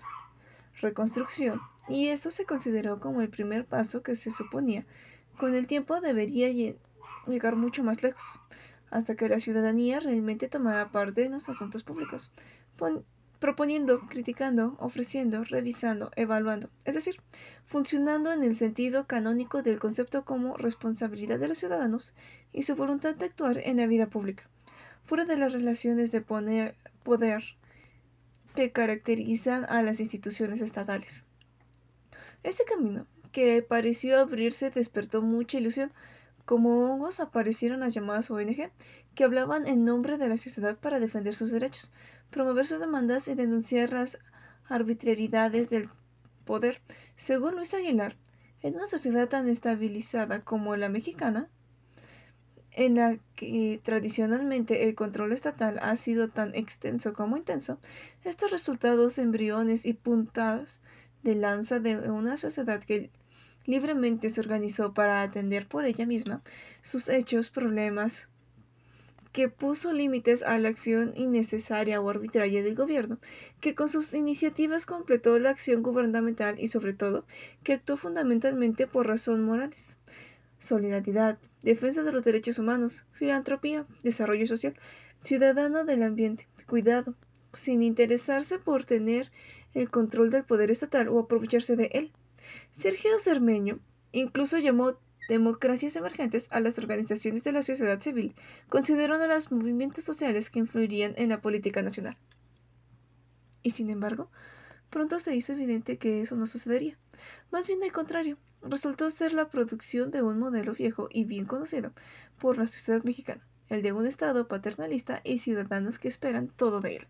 reconstrucción, y eso se consideró como el primer paso que se suponía con el tiempo debería llegar mucho más lejos, hasta que la ciudadanía realmente tomara parte en los asuntos públicos, proponiendo, criticando, ofreciendo, revisando, evaluando, es decir, funcionando en el sentido canónico del concepto como responsabilidad de los ciudadanos y su voluntad de actuar en la vida pública, fuera de las relaciones de poder que caracterizan a las instituciones estatales. Este camino, que pareció abrirse, despertó mucha ilusión. Como hongos aparecieron las llamadas ONG, que hablaban en nombre de la sociedad para defender sus derechos, promover sus demandas y denunciar las arbitrariedades del poder. Según Luis Aguilar, en una sociedad tan estabilizada como la mexicana, en la que tradicionalmente el control estatal ha sido tan extenso como intenso, estos resultados embriones y puntas de lanza de una sociedad que libremente se organizó para atender por ella misma sus hechos, problemas, que puso límites a la acción innecesaria o arbitraria del gobierno, que con sus iniciativas completó la acción gubernamental y sobre todo, que actuó fundamentalmente por razones morales. Solidaridad, defensa de los derechos humanos, filantropía, desarrollo social, ciudadano del ambiente, cuidado, sin interesarse por tener el control del poder estatal o aprovecharse de él. Sergio Cermeño incluso llamó democracias emergentes a las organizaciones de la sociedad civil, considerando los movimientos sociales que influirían en la política nacional. Y sin embargo, pronto se hizo evidente que eso no sucedería. Más bien al contrario, resultó ser la producción de un modelo viejo y bien conocido por la sociedad mexicana, el de un Estado paternalista y ciudadanos que esperan todo de él.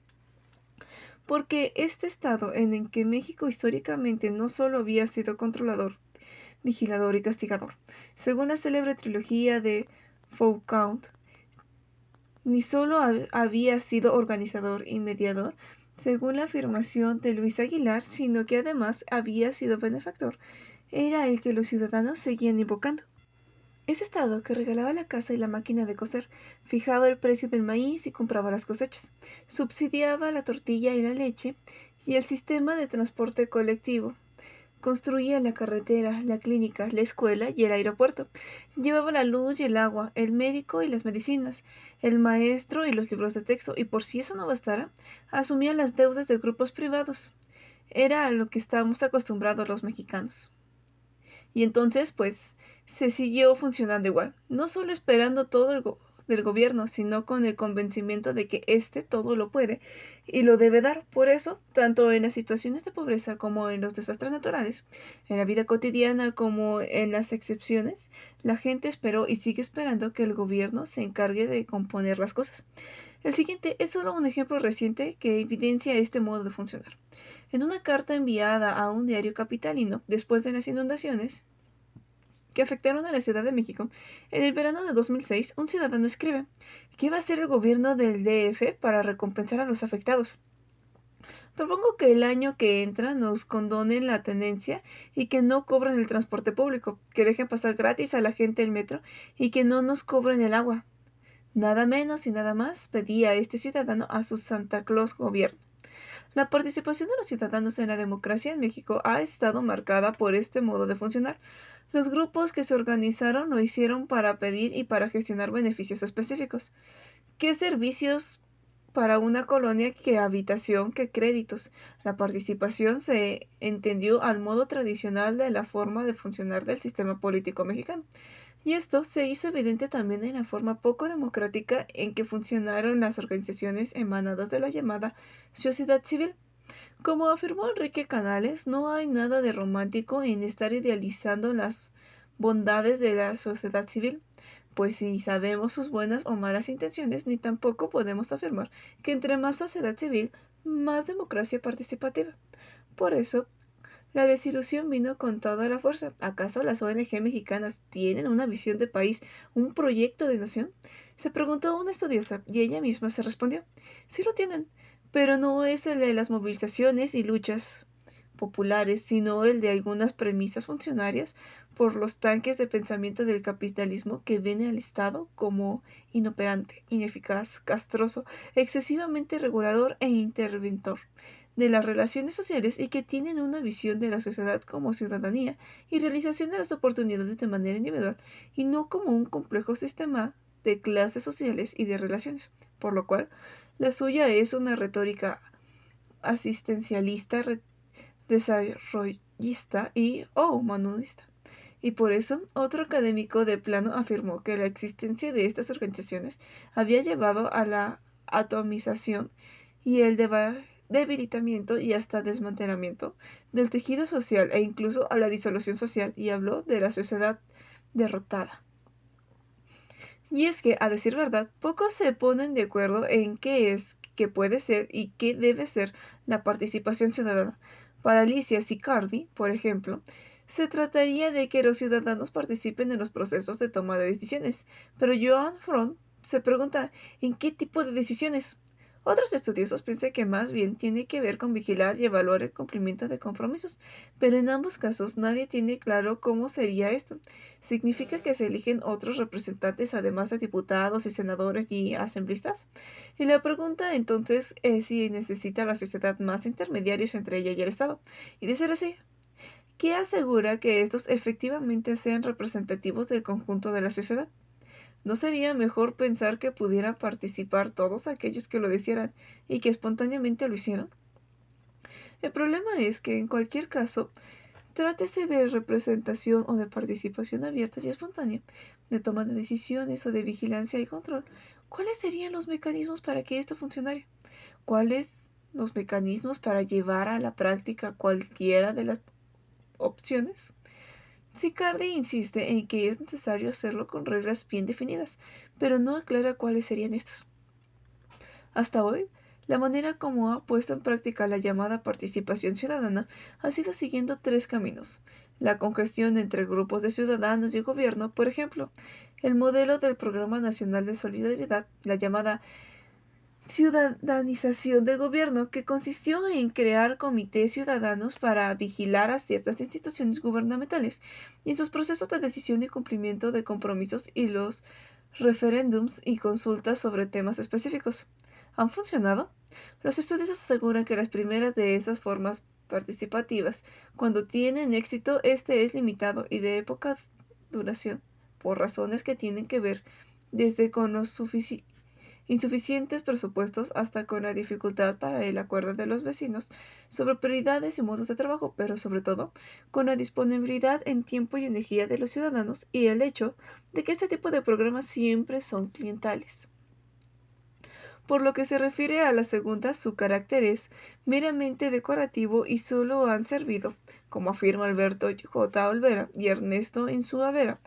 Porque este Estado en el que México históricamente no solo había sido controlador, vigilador y castigador, según la célebre trilogía de Foucault, ni solo había sido organizador y mediador, según la afirmación de Luis Aguilar, sino que además había sido benefactor, era el que los ciudadanos seguían invocando. Ese Estado que regalaba la casa y la máquina de coser, fijaba el precio del maíz y compraba las cosechas, subsidiaba la tortilla y la leche y el sistema de transporte colectivo, construía la carretera, la clínica, la escuela y el aeropuerto, llevaba la luz y el agua, el médico y las medicinas, el maestro y los libros de texto, y por si eso no bastara, asumía las deudas de grupos privados. Era a lo que estábamos acostumbrados los mexicanos. Y entonces, pues, se siguió funcionando igual, no solo esperando todo del gobierno, sino con el convencimiento de que éste todo lo puede y lo debe dar. Por eso, tanto en las situaciones de pobreza como en los desastres naturales, en la vida cotidiana como en las excepciones, la gente esperó y sigue esperando que el gobierno se encargue de componer las cosas. El siguiente es solo un ejemplo reciente que evidencia este modo de funcionar. En una carta enviada a un diario capitalino después de las inundaciones que afectaron a la Ciudad de México, en el verano de 2006, un ciudadano escribe: ¿qué va a hacer el gobierno del DF para recompensar a los afectados? Propongo que el año que entra nos condonen la tenencia y que no cobren el transporte público, que dejen pasar gratis a la gente el metro y que no nos cobren el agua. Nada menos y nada más pedía este ciudadano a su Santa Claus gobierno. La participación de los ciudadanos en la democracia en México ha estado marcada por este modo de funcionar. Los grupos que se organizaron lo hicieron para pedir y para gestionar beneficios específicos. ¿Qué servicios para una colonia, qué habitación, qué créditos? La participación se entendió al modo tradicional de la forma de funcionar del sistema político mexicano. Y esto se hizo evidente también en la forma poco democrática en que funcionaron las organizaciones emanadas de la llamada sociedad civil. Como afirmó Enrique Canales, no hay nada de romántico en estar idealizando las bondades de la sociedad civil, pues si sabemos sus buenas o malas intenciones, ni tampoco podemos afirmar que entre más sociedad civil, más democracia participativa. Por eso, la desilusión vino con toda la fuerza. ¿Acaso las ONG mexicanas tienen una visión de país, un proyecto de nación? Se preguntó una estudiosa y ella misma se respondió. Sí lo tienen, pero no es el de las movilizaciones y luchas populares, sino el de algunas premisas funcionarias por los tanques de pensamiento del capitalismo que ven al Estado como inoperante, ineficaz, castroso, excesivamente regulador e interventor de las relaciones sociales y que tienen una visión de la sociedad como ciudadanía y realización de las oportunidades de manera individual y no como un complejo sistema de clases sociales y de relaciones, por lo cual la suya es una retórica asistencialista, desarrollista y o humanista. Y por eso, otro académico de plano afirmó que la existencia de estas organizaciones había llevado a la atomización y el debilitamiento y hasta desmantelamiento del tejido social e incluso a la disolución social, y habló de la sociedad derrotada. Y es que, a decir verdad, pocos se ponen de acuerdo en qué es, qué puede ser y qué debe ser la participación ciudadana. Para Alicia Sicardi, por ejemplo, se trataría de que los ciudadanos participen en los procesos de toma de decisiones, pero Joan Front se pregunta ¿en qué tipo de decisiones? Otros estudiosos piensan que más bien tiene que ver con vigilar y evaluar el cumplimiento de compromisos, pero en ambos casos nadie tiene claro cómo sería esto. ¿Significa que se eligen otros representantes además de diputados y senadores y asambleístas? Y la pregunta entonces es si necesita la sociedad más intermediarios entre ella y el Estado. Y de ser así, ¿qué asegura que estos efectivamente sean representativos del conjunto de la sociedad? ¿No sería mejor pensar que pudieran participar todos aquellos que lo desearan y que espontáneamente lo hicieran? El problema es que en cualquier caso, trátese de representación o de participación abierta y espontánea, de toma de decisiones o de vigilancia y control, ¿cuáles serían los mecanismos para que esto funcionara? ¿Cuáles los mecanismos para llevar a la práctica cualquiera de las opciones? Sicardi insiste en que es necesario hacerlo con reglas bien definidas, pero no aclara cuáles serían estas. Hasta hoy, la manera como ha puesto en práctica la llamada participación ciudadana ha sido siguiendo tres caminos. La congestión entre grupos de ciudadanos y gobierno, por ejemplo, el modelo del Programa Nacional de Solidaridad, la llamada ciudadanización del gobierno, que consistió en crear comités ciudadanos para vigilar a ciertas instituciones gubernamentales y en sus procesos de decisión y cumplimiento de compromisos y los referéndums y consultas sobre temas específicos. ¿Han funcionado? Los estudiosos aseguran que las primeras de esas formas participativas, cuando tienen éxito, este es limitado y de poca duración, por razones que tienen que ver desde con los insuficientes presupuestos hasta con la dificultad para el acuerdo de los vecinos sobre prioridades y modos de trabajo, pero sobre todo con la disponibilidad en tiempo y energía de los ciudadanos y el hecho de que este tipo de programas siempre son clientales. Por lo que se refiere a la segunda, su carácter es meramente decorativo y solo han servido, como afirma Alberto J. Olvera y Ernesto Insúa-Vera,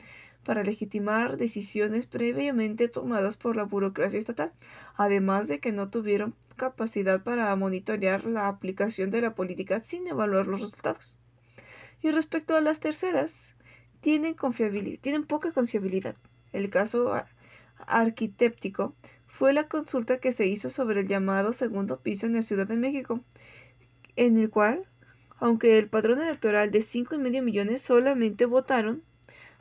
para legitimar decisiones previamente tomadas por la burocracia estatal, además de que no tuvieron capacidad para monitorear la aplicación de la política sin evaluar los resultados. Y respecto a las terceras, tienen poca confiabilidad. El caso arquitectónico fue la consulta que se hizo sobre el llamado segundo piso en la Ciudad de México, en el cual, aunque el padrón electoral de 5,5 millones solamente votaron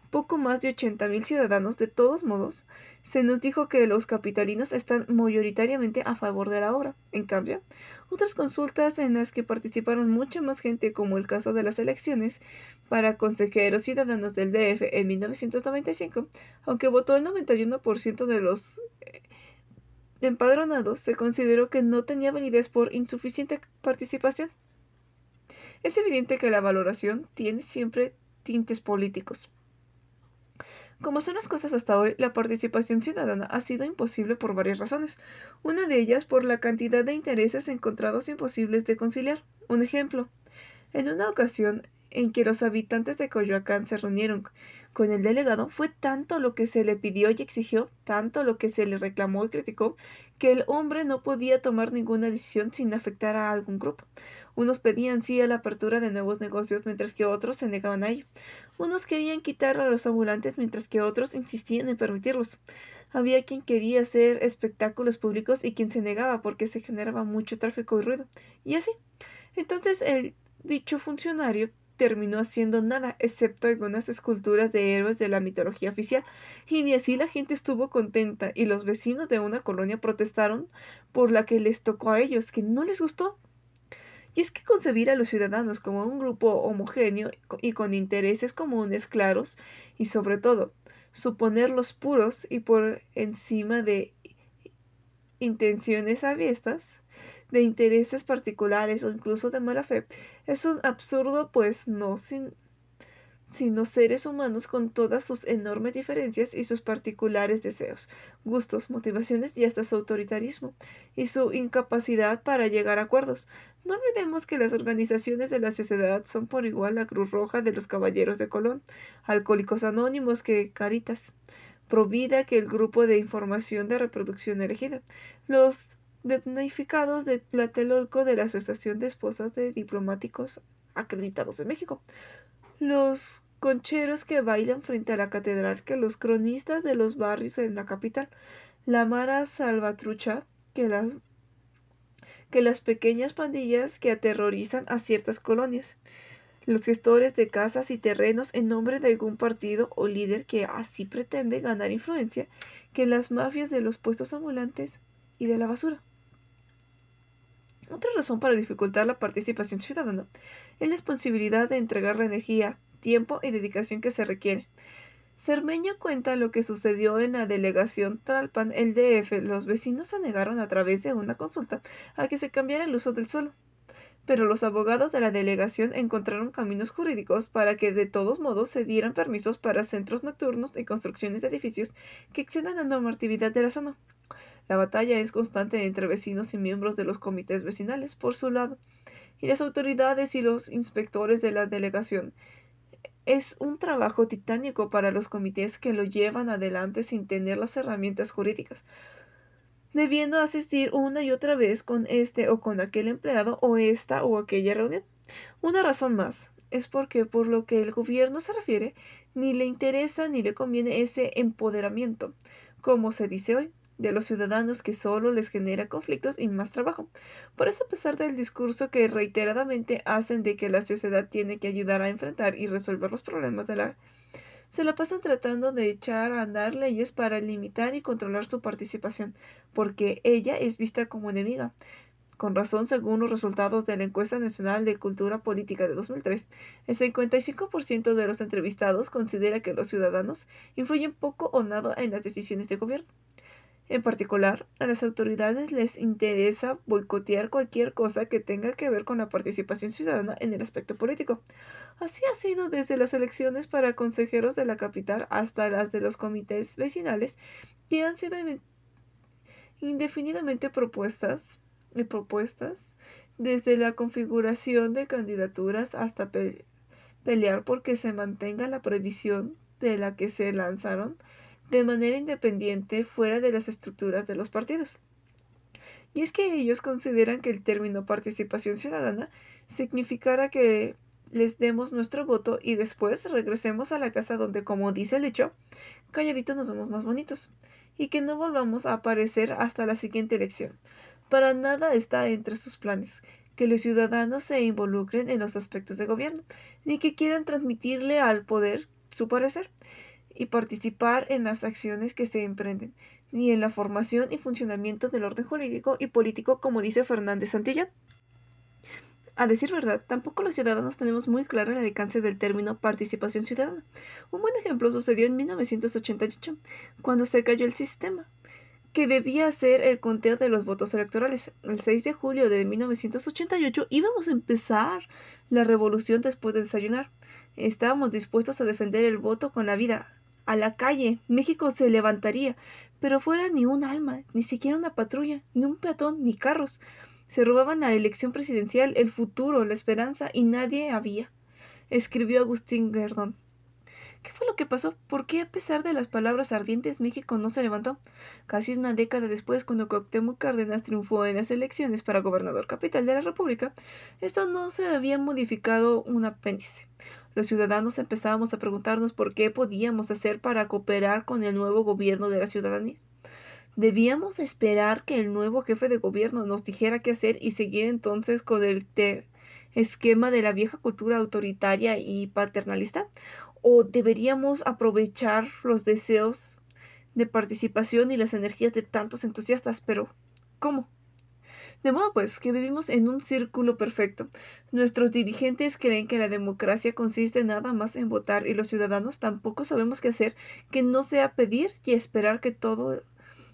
poco más de 80,000 ciudadanos, de todos modos, se nos dijo que los capitalinos están mayoritariamente a favor de la obra. En cambio, Otras consultas en las que participaron mucha más gente, como el caso de las elecciones para consejeros ciudadanos del DF en 1995, aunque votó el 91% de los empadronados, se consideró que no tenía validez por insuficiente participación. Es evidente que la valoración tiene siempre tintes políticos. Como son las cosas hasta hoy, la participación ciudadana ha sido imposible por varias razones. Una de ellas por la cantidad de intereses encontrados imposibles de conciliar. Un ejemplo, en una ocasión en que los habitantes de Coyoacán se reunieron con el delegado, fue tanto lo que se le pidió y exigió, tanto lo que se le reclamó y criticó, que el hombre no podía tomar ninguna decisión sin afectar a algún grupo. Unos pedían sí a la apertura de nuevos negocios, mientras que otros se negaban a ello. Unos querían quitar a los ambulantes, mientras que otros insistían en permitirlos. Había quien quería hacer espectáculos públicos y quien se negaba porque se generaba mucho tráfico y ruido. Y así. Entonces dicho funcionario terminó haciendo nada, excepto algunas esculturas de héroes de la mitología oficial, y ni así la gente estuvo contenta, y los vecinos de una colonia protestaron por la que les tocó a ellos, que no les gustó. Y es que concebir a los ciudadanos como un grupo homogéneo y con intereses comunes claros, y sobre todo, suponerlos puros y por encima de intenciones abiertas, de intereses particulares o incluso de mala fe, es un absurdo, pues no sino seres humanos con todas sus enormes diferencias y sus particulares deseos, gustos, motivaciones y hasta su autoritarismo y su incapacidad para llegar a acuerdos. No olvidemos que las organizaciones de la sociedad son por igual la Cruz Roja de los Caballeros de Colón, Alcohólicos Anónimos que Caritas, Provida que el Grupo de Información de Reproducción Elegida, los damnificados de Tlatelolco de la Asociación de Esposas de Diplomáticos Acreditados en México, los concheros que bailan frente a la catedral, que los cronistas de los barrios en la capital, la mara salvatrucha, que las pequeñas pandillas que aterrorizan a ciertas colonias, los gestores de casas y terrenos en nombre de algún partido o líder que así pretende ganar influencia, que las mafias de los puestos ambulantes y de la basura. Otra razón para dificultar la participación ciudadana es la imposibilidad de entregar la energía, tiempo y dedicación que se requiere. Cermeño cuenta lo que sucedió en la delegación Tlalpan, el DF. Los vecinos se negaron a través de una consulta a que se cambiara el uso del suelo, pero los abogados de la delegación encontraron caminos jurídicos para que de todos modos se dieran permisos para centros nocturnos y construcciones de edificios que excedan la normatividad de la zona. La batalla es constante entre vecinos y miembros de los comités vecinales, por su lado, y las autoridades y los inspectores de la delegación. Es un trabajo titánico para los comités que lo llevan adelante sin tener las herramientas jurídicas, debiendo asistir una y otra vez con este o con aquel empleado o esta o aquella reunión. Una razón más es porque por lo que el gobierno se refiere, ni le interesa ni le conviene ese empoderamiento, como se dice hoy, de los ciudadanos, que solo les genera conflictos y más trabajo. Por eso, a pesar del discurso que reiteradamente hacen de que la sociedad tiene que ayudar a enfrentar y resolver los problemas se la pasan tratando de echar a andar leyes para limitar y controlar su participación, porque ella es vista como enemiga. Con razón, según los resultados de la Encuesta Nacional de Cultura Política de 2003, el 55% de los entrevistados considera que los ciudadanos influyen poco o nada en las decisiones de gobierno. En particular, a las autoridades les interesa boicotear cualquier cosa que tenga que ver con la participación ciudadana en el aspecto político. Así ha sido desde las elecciones para consejeros de la capital hasta las de los comités vecinales, que han sido indefinidamente propuestas, desde la configuración de candidaturas hasta pelear porque se mantenga la previsión de la que se lanzaron de manera independiente fuera de las estructuras de los partidos. Y es que ellos consideran que el término participación ciudadana significará que les demos nuestro voto y después regresemos a la casa donde, como dice el dicho, calladitos nos vemos más bonitos, y que no volvamos a aparecer hasta la siguiente elección. Para nada está entre sus planes que los ciudadanos se involucren en los aspectos de gobierno, ni que quieran transmitirle al poder su parecer. y participar en las acciones que se emprenden, ni en la formación y funcionamiento del orden jurídico y político, como dice Fernández Santillán. A decir verdad, tampoco los ciudadanos tenemos muy claro el alcance del término participación ciudadana. Un buen ejemplo sucedió en 1988, cuando se cayó el sistema, que debía ser el conteo de los votos electorales. El 6 de julio de 1988 íbamos a empezar la revolución después de desayunar. Estábamos dispuestos a defender el voto con la vida. A la calle, México se levantaría, pero fuera ni un alma, ni siquiera una patrulla, ni un peatón, ni carros. Se robaban la elección presidencial, el futuro, la esperanza, y nadie había, escribió Agustín Guerdón. ¿Qué fue lo que pasó? ¿Por qué, a pesar de las palabras ardientes, México no se levantó? Casi una década después, cuando Cuauhtémoc Cárdenas triunfó en las elecciones para gobernador capital de la República, esto no se había modificado un apéndice. Los ciudadanos empezábamos a preguntarnos por qué podíamos hacer para cooperar con el nuevo gobierno de la ciudadanía. Debíamos esperar que el nuevo jefe de gobierno nos dijera qué hacer y seguir entonces con el esquema de la vieja cultura autoritaria y paternalista, o deberíamos aprovechar los deseos de participación y las energías de tantos entusiastas. Pero ¿cómo? De modo pues que vivimos en un círculo perfecto. Nuestros dirigentes creen que la democracia consiste nada más en votar y los ciudadanos tampoco sabemos qué hacer que no sea pedir y esperar que todo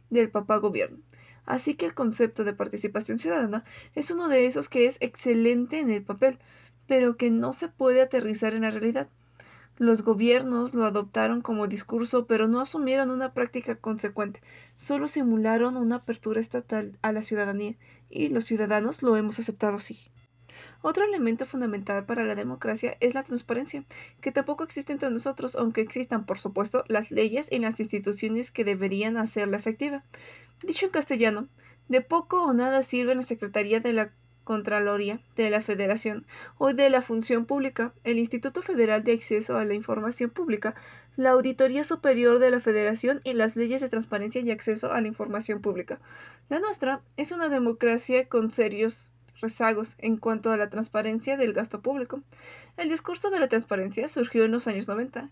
del papá gobierno. Así que el concepto de participación ciudadana es uno de esos que es excelente en el papel, pero que no se puede aterrizar en la realidad. Los gobiernos lo adoptaron como discurso, pero no asumieron una práctica consecuente, solo simularon una apertura estatal a la ciudadanía, y los ciudadanos lo hemos aceptado así. Otro elemento fundamental para la democracia es la transparencia, que tampoco existe entre nosotros, aunque existan, por supuesto, las leyes y las instituciones que deberían hacerla efectiva. Dicho en castellano, de poco o nada sirve la Secretaría de la Contraloría de la Federación o de la Función Pública, el Instituto Federal de Acceso a la Información Pública, la Auditoría Superior de la Federación y las leyes de transparencia y acceso a la información pública. La nuestra es una democracia con serios rezagos en cuanto a la transparencia del gasto público. El discurso de la transparencia surgió en los años 90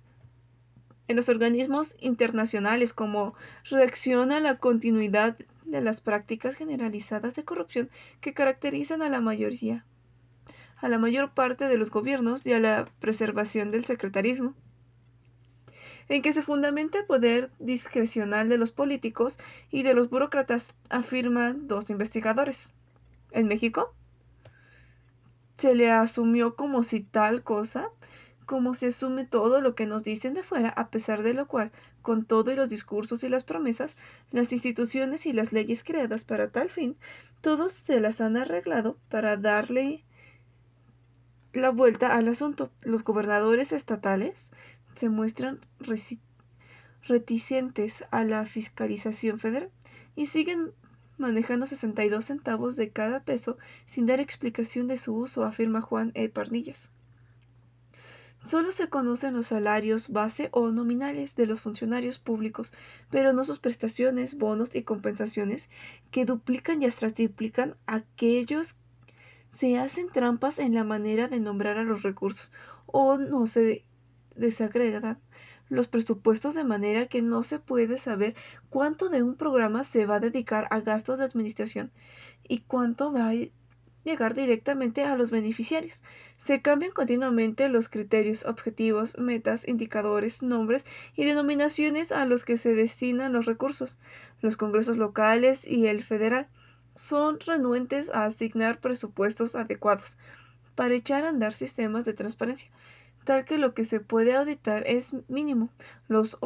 en los organismos internacionales como reacción a la continuidad de las prácticas generalizadas de corrupción que caracterizan a la mayor parte de los gobiernos y a la preservación del secretarismo, en que se fundamenta el poder discrecional de los políticos y de los burócratas, afirman dos investigadores. En México se le asumió como si tal cosa, como se asume todo lo que nos dicen de fuera, a pesar de lo cual, con todo y los discursos y las promesas, las instituciones y las leyes creadas para tal fin, todos se las han arreglado para darle la vuelta al asunto. Los gobernadores estatales se muestran reticentes a la fiscalización federal y siguen manejando 62 centavos de cada peso sin dar explicación de su uso, afirma Juan E. Parnillas. Solo se conocen los salarios base o nominales de los funcionarios públicos, pero no sus prestaciones, bonos y compensaciones, que duplican y hasta triplican aquellos. Se hacen trampas en la manera de nombrar a los recursos, o no se desagregan los presupuestos de manera que no se puede saber cuánto de un programa se va a dedicar a gastos de administración y cuánto va a llegar directamente a los beneficiarios. Se cambian continuamente los criterios, objetivos, metas, indicadores, nombres y denominaciones a los que se destinan los recursos. Los congresos locales y el federal son renuentes a asignar presupuestos adecuados para echar a andar sistemas de transparencia, tal que lo que se puede auditar es mínimo. Los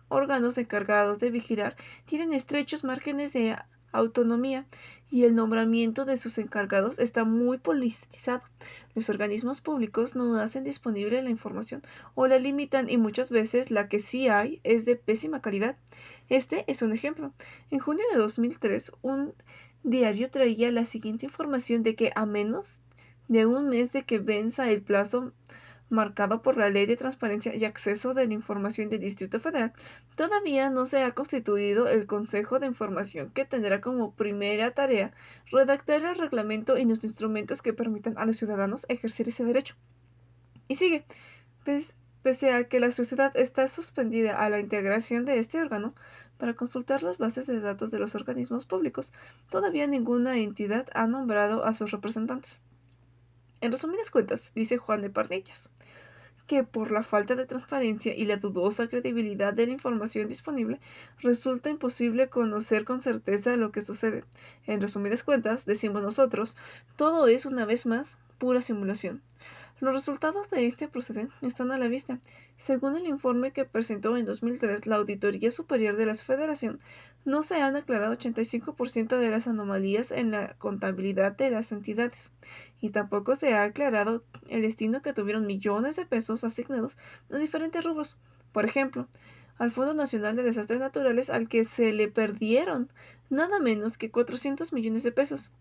órganos encargados de vigilar tienen estrechos márgenes de autonomía y el nombramiento de sus encargados está muy politizado. Los organismos públicos no hacen disponible la información o la limitan y muchas veces la que sí hay es de pésima calidad. Este es un ejemplo. En junio de 2003, un diario traía la siguiente información de que a menos de un mes de que venza el plazo marcado por la Ley de Transparencia y Acceso de la Información del Distrito Federal, todavía no se ha constituido el Consejo de Información, que tendrá como primera tarea redactar el reglamento y los instrumentos que permitan a los ciudadanos ejercer ese derecho. Y sigue, Pese a que la sociedad está suspendida a la integración de este órgano para consultar las bases de datos de los organismos públicos, todavía ninguna entidad ha nombrado a sus representantes. En resumidas cuentas, dice Juan de Parnillas, que por la falta de transparencia y la dudosa credibilidad de la información disponible, resulta imposible conocer con certeza lo que sucede. En resumidas cuentas, decimos nosotros, todo es una vez más pura simulación. Los resultados de este proceder están a la vista. Según el informe que presentó en 2003 la Auditoría Superior de la Federación, no se han aclarado 85% de las anomalías en la contabilidad de las entidades, y tampoco se ha aclarado el destino que tuvieron millones de pesos asignados a diferentes rubros. Por ejemplo, al Fondo Nacional de Desastres Naturales, al que se le perdieron nada menos que 400 millones de pesos.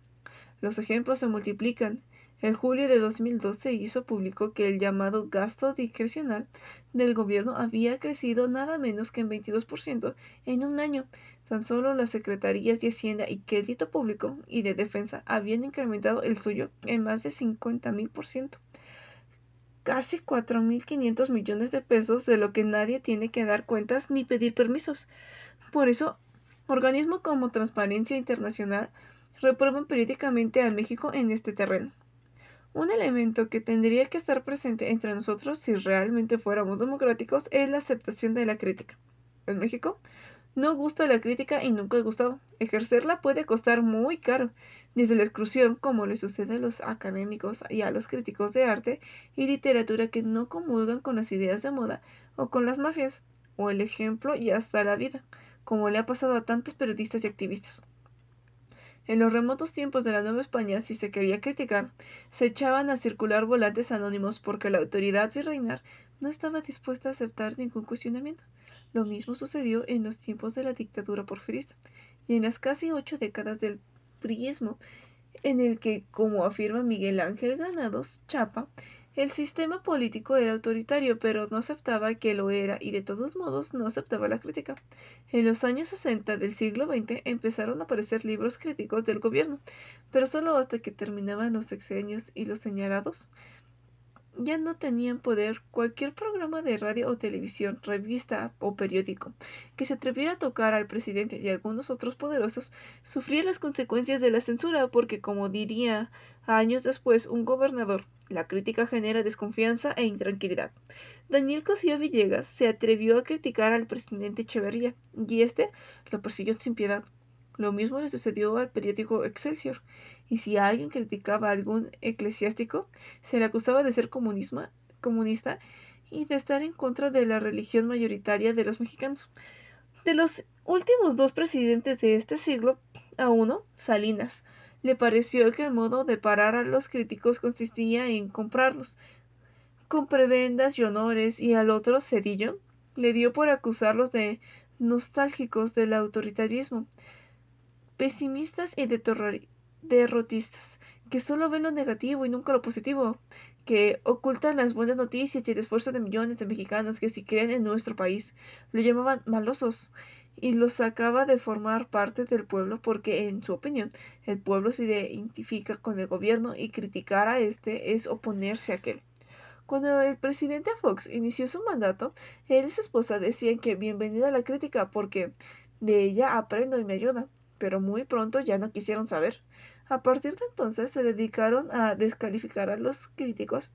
Los ejemplos se multiplican. En julio de 2012 publicó que el llamado gasto discrecional del gobierno había crecido nada menos que en 22% en un año. Tan solo las secretarías de Hacienda y Crédito Público y de Defensa habían incrementado el suyo en más de 50.000%. Casi 4.500 millones de pesos, de lo que nadie tiene que dar cuentas ni pedir permisos. Por eso, organismos como Transparencia Internacional reprueban periódicamente a México en este terreno. Un elemento que tendría que estar presente entre nosotros si realmente fuéramos democráticos es la aceptación de la crítica. En México, no gusta la crítica y nunca ha gustado. Ejercerla puede costar muy caro, desde la exclusión, como le sucede a los académicos y a los críticos de arte y literatura que no comulgan con las ideas de moda o con las mafias, o el ejemplo y hasta la vida, como le ha pasado a tantos periodistas y activistas. En los remotos tiempos de la Nueva España, si se quería criticar, se echaban a circular volantes anónimos porque la autoridad virreinal no estaba dispuesta a aceptar ningún cuestionamiento. Lo mismo sucedió en los tiempos de la dictadura porfirista y en las casi 8 décadas del priismo, en el que, como afirma Miguel Ángel Granados Chapa, el sistema político era autoritario, pero no aceptaba que lo era y de todos modos no aceptaba la crítica. En los años 60 del siglo XX empezaron a aparecer libros críticos del gobierno, pero solo hasta que terminaban los sexenios y los señalados ya no tenían poder. Cualquier programa de radio o televisión, revista o periódico que se atreviera a tocar al presidente y a algunos otros poderosos sufría las consecuencias de la censura porque, como diría años después un gobernador, la crítica genera desconfianza e intranquilidad. Daniel Cosío Villegas se atrevió a criticar al presidente Echeverría y este lo persiguió sin piedad. Lo mismo le sucedió al periódico Excelsior, y si alguien criticaba a algún eclesiástico, se le acusaba de ser comunista y de estar en contra de la religión mayoritaria de los mexicanos. De los últimos dos presidentes de este siglo, a uno, Salinas, le pareció que el modo de parar a los críticos consistía en comprarlos con prebendas y honores, y al otro, Cedillo, le dio por acusarlos de nostálgicos del autoritarismo, pesimistas y derrotistas, que solo ven lo negativo y nunca lo positivo, que ocultan las buenas noticias y el esfuerzo de millones de mexicanos que sí creen en nuestro país. Lo llamaban malosos y los sacaba de formar parte del pueblo porque, en su opinión, el pueblo se identifica con el gobierno y criticar a este es oponerse a aquel. Cuando el presidente Fox inició su mandato, él y su esposa decían que bienvenida a la crítica porque de ella aprendo y me ayuda, pero muy pronto ya no quisieron saber. A partir de entonces se dedicaron a descalificar a los críticos,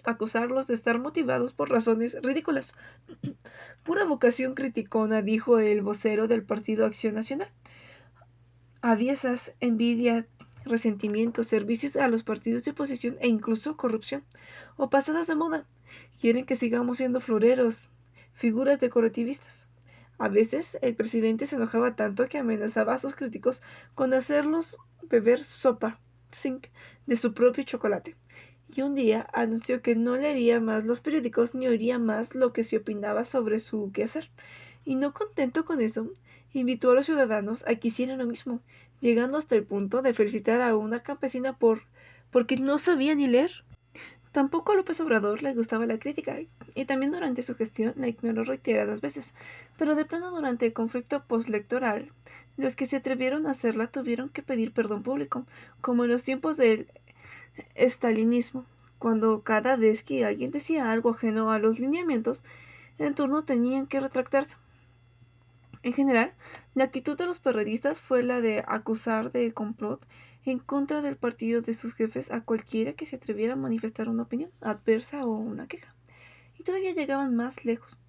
acusarlos de estar motivados por razones ridículas. Pura vocación criticona, dijo el vocero del Partido Acción Nacional. Aviesas, envidia, resentimiento, servicios a los partidos de oposición e incluso corrupción, o pasadas de moda. Quieren que sigamos siendo floreros, figuras decorativistas. A veces el presidente se enojaba tanto que amenazaba a sus críticos con hacerlos beber sopa, zinc, de su propio chocolate. Y un día anunció que no leería más los periódicos ni oiría más lo que se opinaba sobre su quehacer. Y no contento con eso, invitó a los ciudadanos a que hicieran lo mismo, llegando hasta el punto de felicitar a una campesina porque no sabía ni leer. Tampoco a López Obrador le gustaba la crítica, y también durante su gestión la ignoró reiteradas veces, pero de plano durante el conflicto postelectoral, los que se atrevieron a hacerla tuvieron que pedir perdón público, como en los tiempos del estalinismo, cuando cada vez que alguien decía algo ajeno a los lineamientos, en turno tenían que retractarse. En general, la actitud de los periodistas fue la de acusar de complot en contra del partido de sus jefes a cualquiera que se atreviera a manifestar una opinión adversa o una queja. Y todavía llegaban más lejos,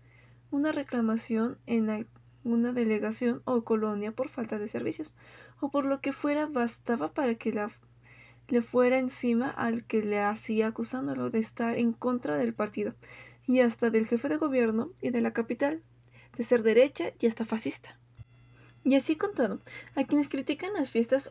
una reclamación en alguna delegación o colonia por falta de servicios, o por lo que fuera bastaba para que le fuera encima al que le hacía acusándolo de estar en contra del partido, y hasta del jefe de gobierno y de la capital, de ser derecha y hasta fascista. Y así con todo, a quienes critican las fiestas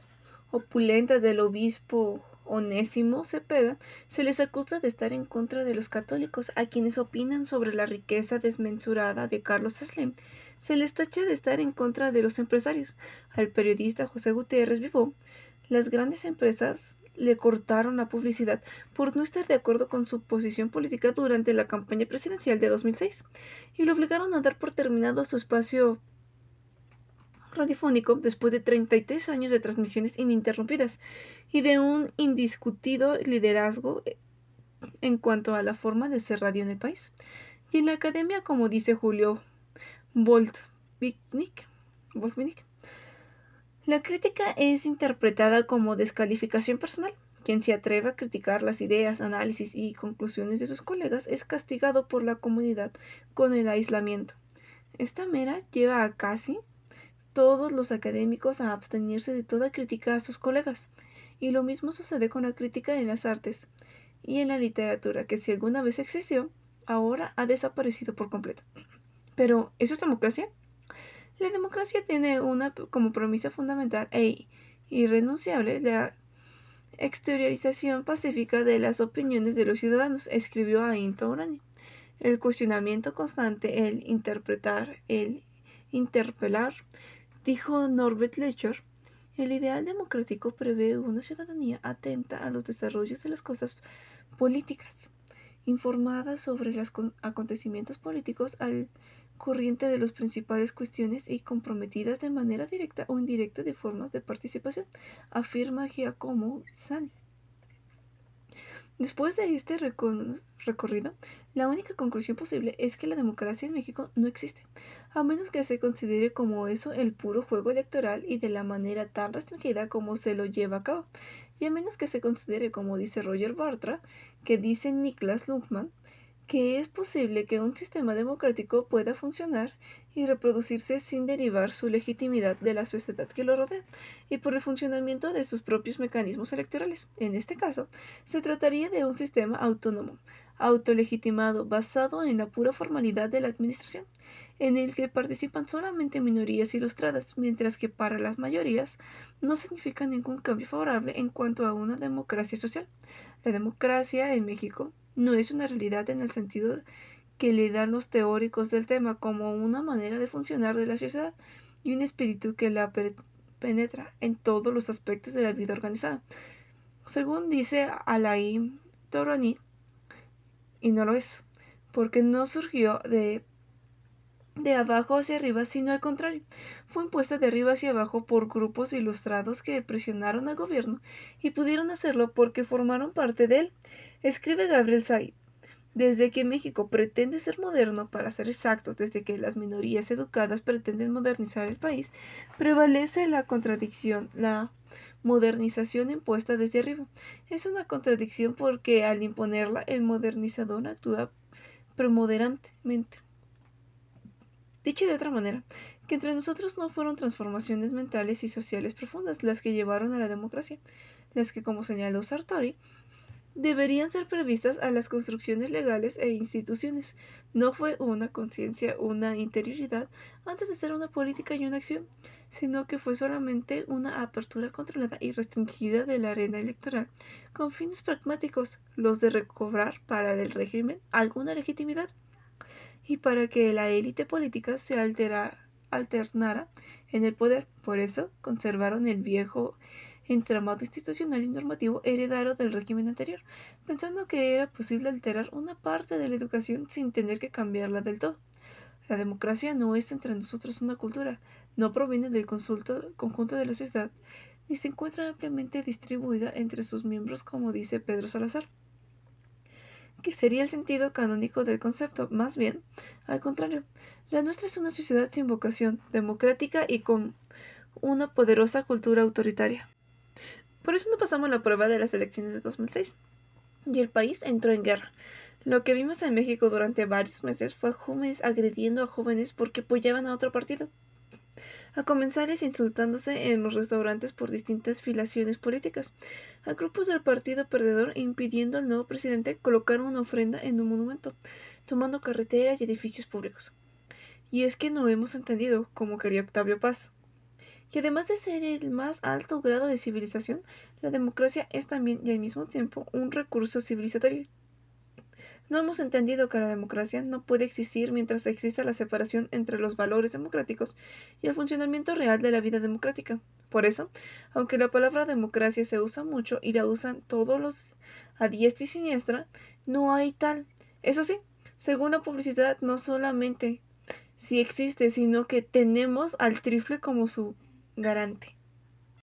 opulentas del obispo Onésimo Cepeda, se les acusa de estar en contra de los católicos. A quienes opinan sobre la riqueza desmensurada de Carlos Slim, se les tacha de estar en contra de los empresarios. Al periodista José Gutiérrez Vivó, las grandes empresas le cortaron la publicidad por no estar de acuerdo con su posición política durante la campaña presidencial de 2006 y lo obligaron a dar por terminado su espacio radiofónico después de 33 años de transmisiones ininterrumpidas y de un indiscutido liderazgo en cuanto a la forma de hacer radio en el país. Y en la academia, como dice Julio Voltvinnik, la crítica es interpretada como descalificación personal. Quien se atreve a criticar las ideas, análisis y conclusiones de sus colegas es castigado por la comunidad con el aislamiento. Esta mera lleva a casi todos los académicos a abstenerse de toda crítica a sus colegas, y lo mismo sucede con la crítica en las artes y en la literatura, que si alguna vez existió, ahora ha desaparecido por completo. Pero, ¿eso es democracia? La democracia tiene como premisa fundamental e irrenunciable la exteriorización pacífica de las opiniones de los ciudadanos, escribió Ayn Tourani. El cuestionamiento constante, el interpretar, el interpelar, dijo Norbert Lecher. El ideal democrático prevé una ciudadanía atenta a los desarrollos de las cosas políticas, informada sobre los acontecimientos políticos al corriente de las principales cuestiones y comprometidas de manera directa o indirecta de formas de participación, afirma Giacomo Sani. Después de este recorrido, la única conclusión posible es que la democracia en México no existe, a menos que se considere como eso el puro juego electoral y de la manera tan restringida como se lo lleva a cabo, y a menos que se considere, como dice Roger Bartra, que dice Niklas Luhmann, que es posible que un sistema democrático pueda funcionar y reproducirse sin derivar su legitimidad de la sociedad que lo rodea y por el funcionamiento de sus propios mecanismos electorales. En este caso, se trataría de un sistema autónomo, autolegitimado, basado en la pura formalidad de la administración, en el que participan solamente minorías ilustradas, mientras que para las mayorías no significa ningún cambio favorable en cuanto a una democracia social. La democracia en México no es una realidad en el sentido que le dan los teóricos del tema como una manera de funcionar de la sociedad y un espíritu que la penetra en todos los aspectos de la vida organizada. Según dice Alain Tourani, y no lo es, porque no surgió de abajo hacia arriba, sino al contrario, fue impuesta de arriba hacia abajo por grupos ilustrados que presionaron al gobierno y pudieron hacerlo porque formaron parte de él. Escribe Gabriel Said. Desde que México pretende ser moderno, para ser exactos, desde que las minorías educadas pretenden modernizar el país, prevalece la contradicción, la modernización impuesta desde arriba. Es una contradicción porque al imponerla, el modernizador actúa preponderantemente. Dicho de otra manera, que entre nosotros no fueron transformaciones mentales y sociales profundas las que llevaron a la democracia, las que, como señaló Sartori, deberían ser previstas a las construcciones legales e instituciones. No fue una conciencia, una interioridad, antes de ser una política y una acción, sino que fue solamente una apertura controlada y restringida de la arena electoral, con fines pragmáticos, los de recobrar para el régimen alguna legitimidad, y para que la élite política se alternara en el poder. Por eso conservaron el viejo entramado institucional y normativo heredado del régimen anterior, pensando que era posible alterar una parte de la educación sin tener que cambiarla del todo. La democracia no es entre nosotros una cultura, no proviene del conjunto de la sociedad, ni se encuentra ampliamente distribuida entre sus miembros, como dice Pedro Salazar. que sería el sentido canónico del concepto. Más bien, al contrario, la nuestra es una sociedad sin vocación, democrática y con una poderosa cultura autoritaria. Por eso no pasamos la prueba de las elecciones de 2006 y el país entró en guerra. Lo que vimos en México durante varios meses fue jóvenes agrediendo a jóvenes porque apoyaban a otro partido, a comensales insultándose en los restaurantes por distintas filiaciones políticas, a grupos del partido perdedor impidiendo al nuevo presidente colocar una ofrenda en un monumento, tomando carreteras y edificios públicos. Y es que no hemos entendido, como quería Octavio Paz, que además de ser el más alto grado de civilización, la democracia es también y al mismo tiempo un recurso civilizatorio. No hemos entendido que la democracia no puede existir mientras exista la separación entre los valores democráticos y el funcionamiento real de la vida democrática. Por eso, aunque la palabra democracia se usa mucho y la usan todos los a diestra y siniestra, no hay tal. Eso sí, según la publicidad, no solamente sí existe, sino que tenemos al trifle como su garante.